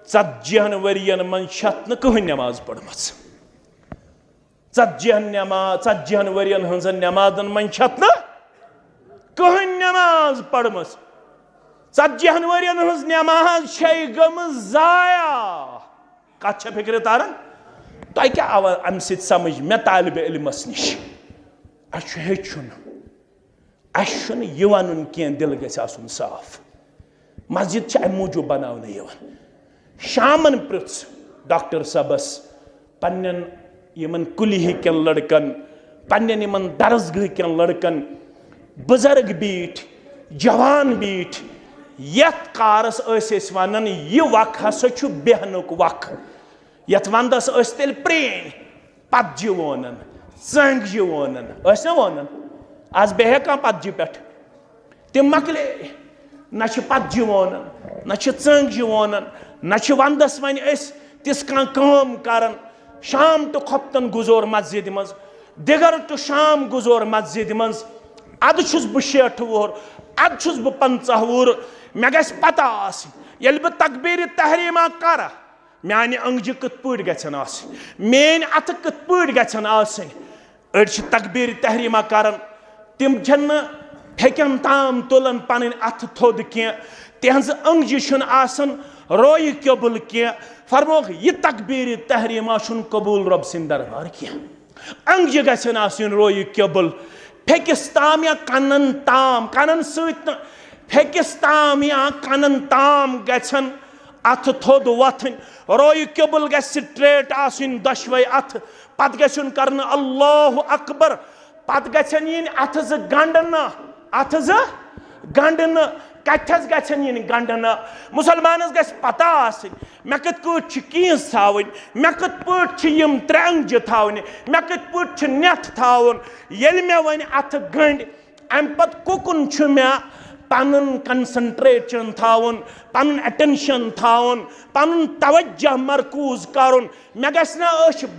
40 वरियन मन छत न कहीं नमाज पढ़मस। 40 वरियन हंजन नमाजन मन छत न कहीं नमाज पढ़मस। 40 वरियन हंज नमाज छे गम जाया। कत फिक्र तारन तुम क्या आव अम समझ मे तालिब इल्मस निश हेचुन यह वन कह दिल गन साफ। मस्जिद अम मूजूब बनाने शामन पृछ डॉक्टर सबस पन्न यमन कुलिह कन लड़कन, पन्न यमन दरसगह कन लड़कन, बुजुर्ग बीठ, जवान बीठ, यथ कारस वन यह वक हसा बेहनुक वक। यथ वंदस तेल प्रेन पतजि वोनन, चंगजि वोनन ना वोनन। आज बेह कह पतजि पे तम मकले न पतजि वोनन न चंगजि वोनन न वंदस वन तिस कम कर। शाम तो खपतन गुजोर मस्जिद मज, दिगर तो शाम गुजोर मस्जिद मज। अद छुस बह 60 वुहर, अद छुस बह 50 वुहर। मे गस पता आसि बह तकबीर तहरीमा कर माने अंगजि कत पट गन आसनि, मेन अथ कत पट गन आसनि। अड़ तकबीर तहरीमा कर तिम हेकन ताम तुलन पन अथ थोद कह, तिहज अंगजि आसन रोय कबुल कह। फरमोक यह तकबीर तहरीमा कबूल रब सिंद दरबार कह। अंगजि गन आसन रोय कबुल, फेकिस ताम या कनन ताम, कनन सत फेकिस ताम या कनन ताम गन अथ थोद वथन। रोय कबुल ग स्ट्रेट आसन दशवे अथ, पत गन कर अल्लाहु अकबर, पत गन इन अथ ज गंडन, अथ ज गंडन। कथस गन गंडन मुसलमानस गस पता मे कत पट कीस थावन, मे कत पट यम 3 अंगजि थावन, मे कत पट नेथ थावन। ये मे वन अथ गंड अम पत कुकुन मे पन कंसंट्रेशन थावन, पन अटेंशन थावन, पन तवज्जो मरकूज कर। मे गस ना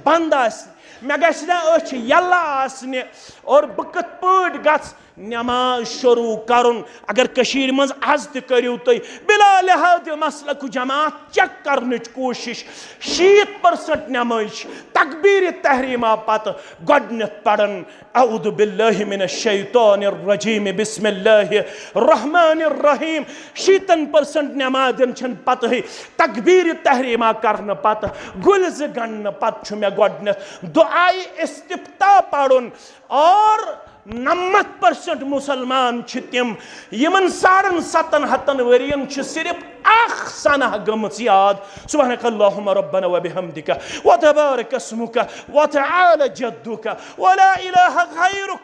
बंद आसनि, मे गस ना यल्ला आसनि और बह कत पट गस नमाज शुरू करुन। अगर कशीर मज आज तु तुम बिला लिहाज मसलक जमात चेक करने कोशिश 60% नमाज तकबीर तहरीमा पत गडनथ पढ़न औदु बिल्लाहि मिनश शैतानिर रजीम बिस्मिल्लाहिर रहमानिर रहीम। 60% नमाजन छन पत है तकबीर तहरीमा करन पत गुलज गन पत मे गडनथ दुआए इस्तिफ्ता पढ़ुन। और 90% मुसलमान तिम यमन 7.5 वरियन सिर्फ अख सना गमच याद सुब्हानकल्लाहुम्मा रब्बना व बिहम्दिका व तबारक अस्मुका व तआला जद्दुका व ला इलाहा गैरुक।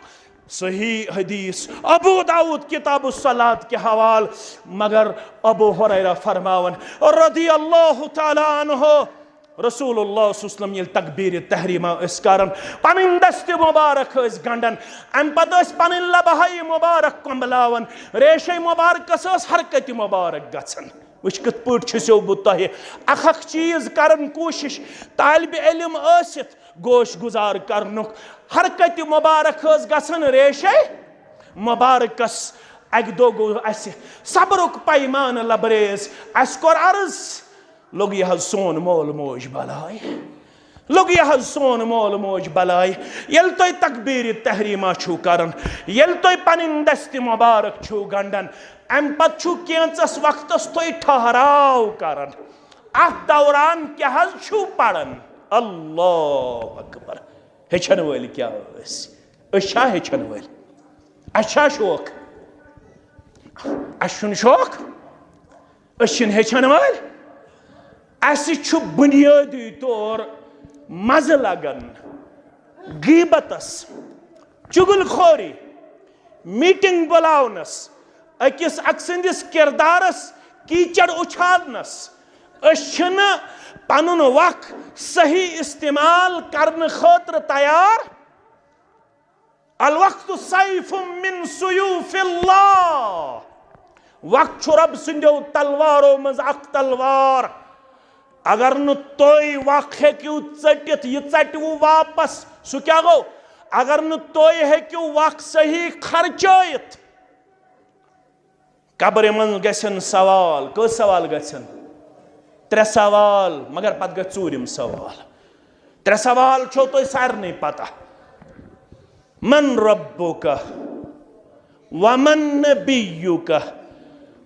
सही हदीस अबू दाऊद किताब सलात के हवाल। मगर अबू हुरैरा फरमावन रदियल्लाहु तआला अन्हु रसूलुल्लाह सल्लल्लाहु अलैहि वसल्लम तकबीर तहरीमा करन पन दस्त मुबारक गंडन, अम पे पन लबहाई मुबारक कमलावन, रेशे मुबारकस हरकत मुबारक गन। वुच कत पे बह तह अख चीज करन कोशिश तालिब इल्म गोश गुजार करनुक। हरकत मुबारक गन रेशे मुबारकस। अक दो गो सब्रुक पैमान लबरेज, अस कोर अर्ज लोग यह सोन मोल मोज बलाय, लोग यह सोन मोल मोज बलाय। यल तुम तकबीर तहरीमा छु करन, यल तुम पन दस्त मुबारक छु गंडन, अम पत छु कैंचस वक्तस तुम ठहराव करन। अत दौरान क्या छु पढ़न अल्लाह अकबर। हेचन वल क्या हेचन वल अच्छा शौक अन शौक हेचन वल बुनियादी तौर मज लगन गीबतस, चुगलखोरी, मीटिंग बुलावनस, अकिस अक्संदिस किरदारस कीचड़ उछालनस। पनुन वक्त सही इस्तेमाल करने खातिर तैयार। अल वक्त सैफुम मिन सुयूफिल्लाह, वक्त रब सिंधो तलवारों मज अख तलवार अगर न तुई वक हेक्यू चटित यह चटवू वापस सह क्या गो अगर न तुई हेक्यू वक सही खर्चयित कब्र मन गसन सवाल कस सवाल गसन त्रे सवाल मगर पत गो चूरिम सवाल त्रे सवाल छो तो सारे पता मन रब्बुका वमन नबियुका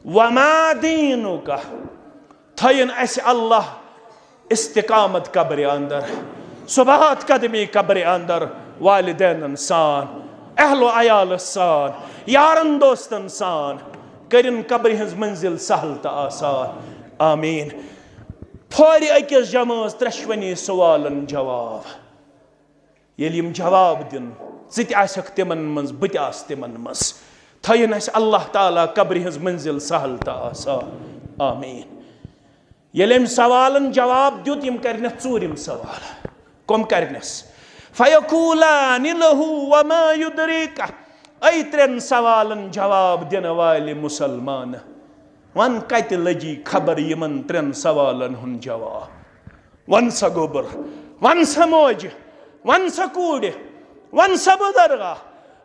वमा दीनुका थयन अस अल्लाह इस्तिकामत कब्र अंदर सुबहत कदमी कब्र अंदर वालिदैन सान अहलो अयाल सान यारन दोस्तन सान करिन कब्र हज मंजिल सहल तो आसान आमीन फोर अकिस जमास त्रेशवनी सवालन जवाब यम जवाब दिन ज़ित तिमन मज बत तिमन मज थयन अस अल्लाह ताला कब्र हज मंजिल सहल तो आसान आमीन यम सवालन जवाब दुत यम करन चूरिम सवाल कम करनस फयकूलान लहू वमा युदरिका ऐ त्रेन सवालन जवाब दिन वाले मुसलमान वन कत लगी खबर यमन त्रेन सवालन हुन जवाब वन सा गोबर वन सा मोज वन सा कूड़ वन सा बुजुर्गा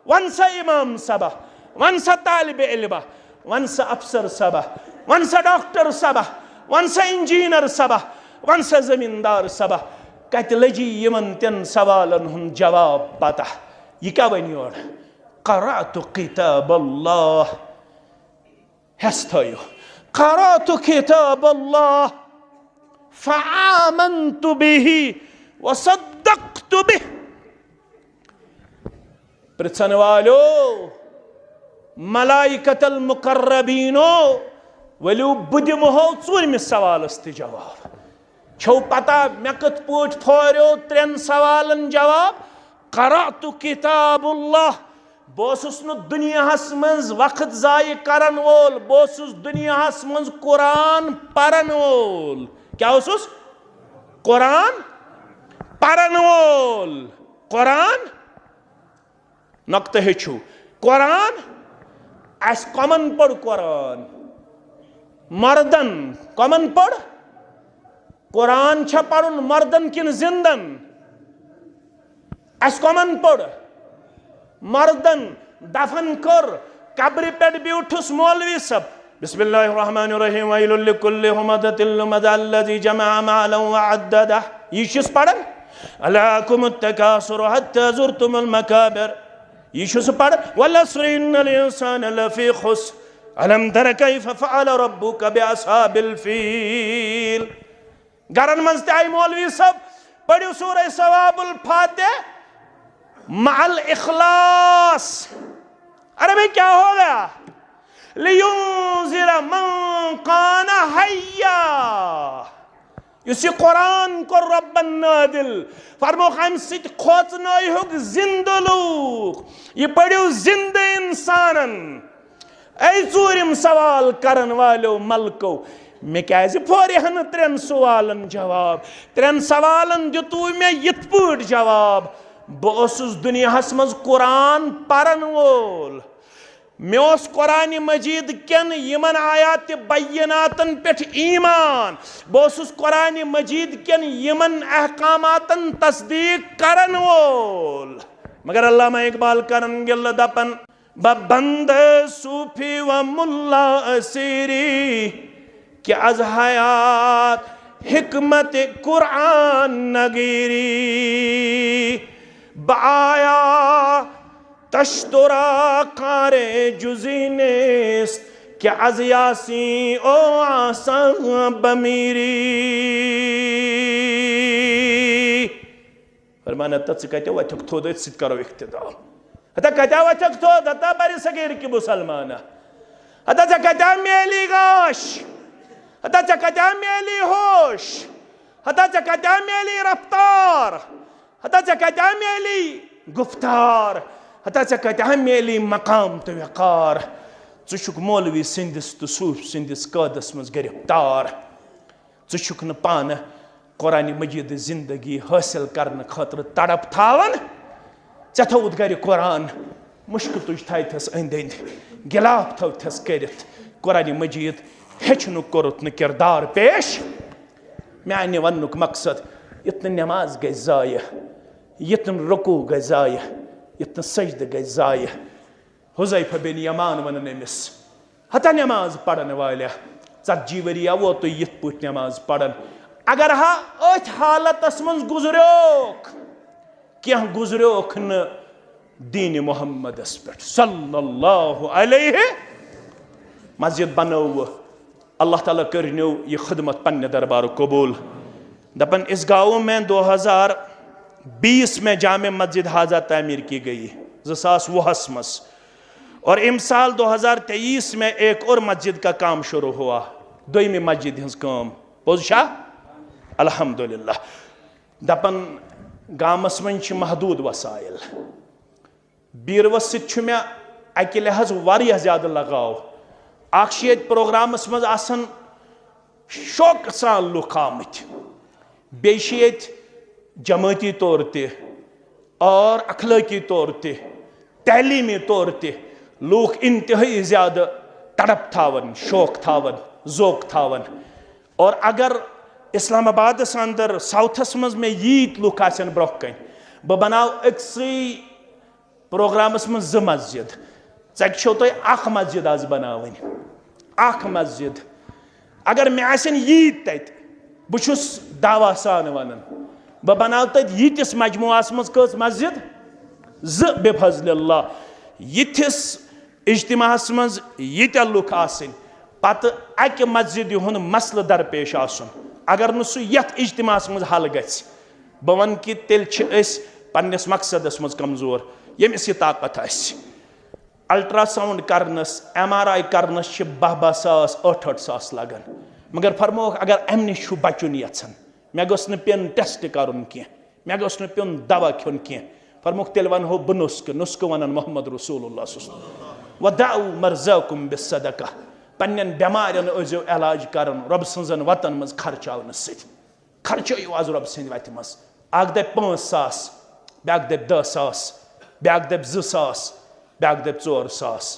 वन सा इमाम सबा वन सा तालिब इल्म वन सा अफसर सबा वन सा डॉक्टर सबा वन सा इंजीनियर सबा वन सा जमींदार सबा कत लगी यमन तेन सवालन हुन जवाब पता यह क्या वन योर क़राअतु किताबल्लाह हस थयो क़राअतु किताबल्लाह फ़आमन्तु बिही वसद्दक़्तु बिही पृछन वालो मलाइकतल मुकर्रबीनो वलू बुदिमहो चूरमिस सवालस ते जवाब छो पता मे कत पोट थोरो त्रेन सवालन जवाब क़राअतु किताबुल्लाह बोसुस न दुनियाहस मज वक्त जाय करन वोल बोसुस दुनियाहस मज कुरान परन वोल क्या ओसुस कुरान परन वोल कुरान नक्त हेचु कुरान अस कमन पढ़ कुरान मर्दन कमन पढ़ कुरान छ पढ़ुन मर्दन किन जिंदन अस कमन पढ़ मर्दन दफन कर कब्र पे ब्यूठुस मौलवी सब बिस्मिल्लाहिर्रहमानिर्रहीम वैलुल लिकुल्लि हुमज़तिल लुमज़ा अल्लज़ी जमअ मालन व अद्ददा यह छुस पढ़न अलैकुमुत तकासुर हत्ता ज़ुरतुमुल मकाबिर यह छुस पढ़ वल अस्रि इन्नल इंसान लफ़ी खुस्र अलम तर कैफ फ़अल रब्बुका बिअस्हाबिल फ़ील गरन मंज आई मौलवी सब पढ़ियो सूरह सवाबुल फातिह मअल इखलास अरे भाई क्या हो गया लियुंज़िर मन कान हय्या इस कुरान को रब्बन नादिल फरमो हम सित खोचनाय हुक जिंद लोग ये पढ़ियो जिंद इंसानन ऐ चूरिम सवाल करन वालो मलको मे क्या फोरहन त्रेन सवालन जवाब त्रेन सवालन दितु मे यिथ पट जवाब बहुस दुनियाहस मज कुरान परन वोल मे कुरान मजीद केन यमन आयात बय्यनातन पे ईमान बहुस कुरान मजीद केन यमन अहकामातन तस्दीक करन वोल मगर अल्लामा इकबाल करन गिल दपन बंद सूफी व मुल्ला असीरी कि अज हयात हिकमत कुरान नगीरी बाया तश्तुरा कारे जुजीनेस क्या अज यासी ओ आसान बमीरी फरमाना तत्स कहते वथक थोद सित करो इख्तिदाम हता कहता वथक थोद हता बरी सगीर की मुसलमाना हता कहता मेली गाश हता कहता मेली होश हता कहता मेली रफ्तार हता कहता मेली गुफ्तार हता कहता मेली मकाम तो वकार चुक मौलवी सिंदिस तो सूफ सिंदिस कदस मज गिरफ्तार चुक न पान कुरान मजीद जिंदगी हासिल करने खतर तड़प थावन थोत गर कुरान मुश्क तुझ थस अंद अंद गिलाफ थस कर कुरान मजीद हेचन कोरुत न किरदार पेश माने वनुक मकसद इतन नमाज गई जाय इतन रुकू गई जाय इतन सजद गई जाय हुज़ैफा बिन यमान वनन अमिस हता नमाज पढ़न वाले 40 वरी वो तो यथ पट नमाज पढ़न अगर हा अथ हालतस मज गुजरोक क्या गुजरोक न दीन मोहम्मदस पे सल्लल्लाहु अलैहि मस्जिद बनव अल्लाह ताला करनो ये खिदमत पन्ने दरबार कबूल दपन इस गाँव में 2020 में जामे मस्जिद हाजा तामीर की गई 2020 मस और इम साल 2023 में एक और मस्जिद का काम शुरू हुआ दोयमी मस्जिद हज काम पोजा अल्हम्दुलिल्लाह दपन गामस मन महदूद वसाइल बीरवस सत मे अकि लिहाज वारिया ज्यादा लगाव अख प्रोग्रामस मज आसन शौक सान लुक आमत बे जमाती तौर ते और अखलाकी तौर ते तलीमी तौर ते लूख इंतहाई ज्यादा तड़प थावन शौक थावन ज़ोक थावन और अगर इस्लामाबाद अंदर साउथस मज में यीत लुक आसन ब्रोह कन बह बनाव अक्सई प्रोग्रामस मज 2 मस्जिद चो तुम अख मस्जिद आज बनावन अख मस्जिद अगर मे आसन यीत तत बहुस दावा सान वनान बह बनाव तत यीतिस मजमुआस मज कस मस्जिद 2 बेफजलिल्लाह यिथिस इज्तिमास मज यीत्या लुक आसन पत अकि मस्जिद हुंद मसल दरपेश आसन अगर न सह यथ इज्तिमास मज हल गछ बह वन कि तेल पन्निस मकसदस मज कमजोर यमिस यह ताकत अल्ट्रासाउंड करनस MRI करनस 12 सास 8 सास लगन मगर फरमोक अगर अम नश बचुन यछन मे गोस न पेन टेस्ट करुन कह मे गोस न पेन दवा खेन कह फरमोक तेल वन हो बह नुस्क वनान मोहम्मद रसूलुल्लाह वदाउ मरजाकुम बिस्सदका पन्न बेमारन ओजो इलाज करन रब सजन वतन मज खर्चावन खर्चो आज रब सद वत मज अख दप 5 सास ब्याक दप 10 सास ब्याक दप 2 सास ब्याक दप 4 सास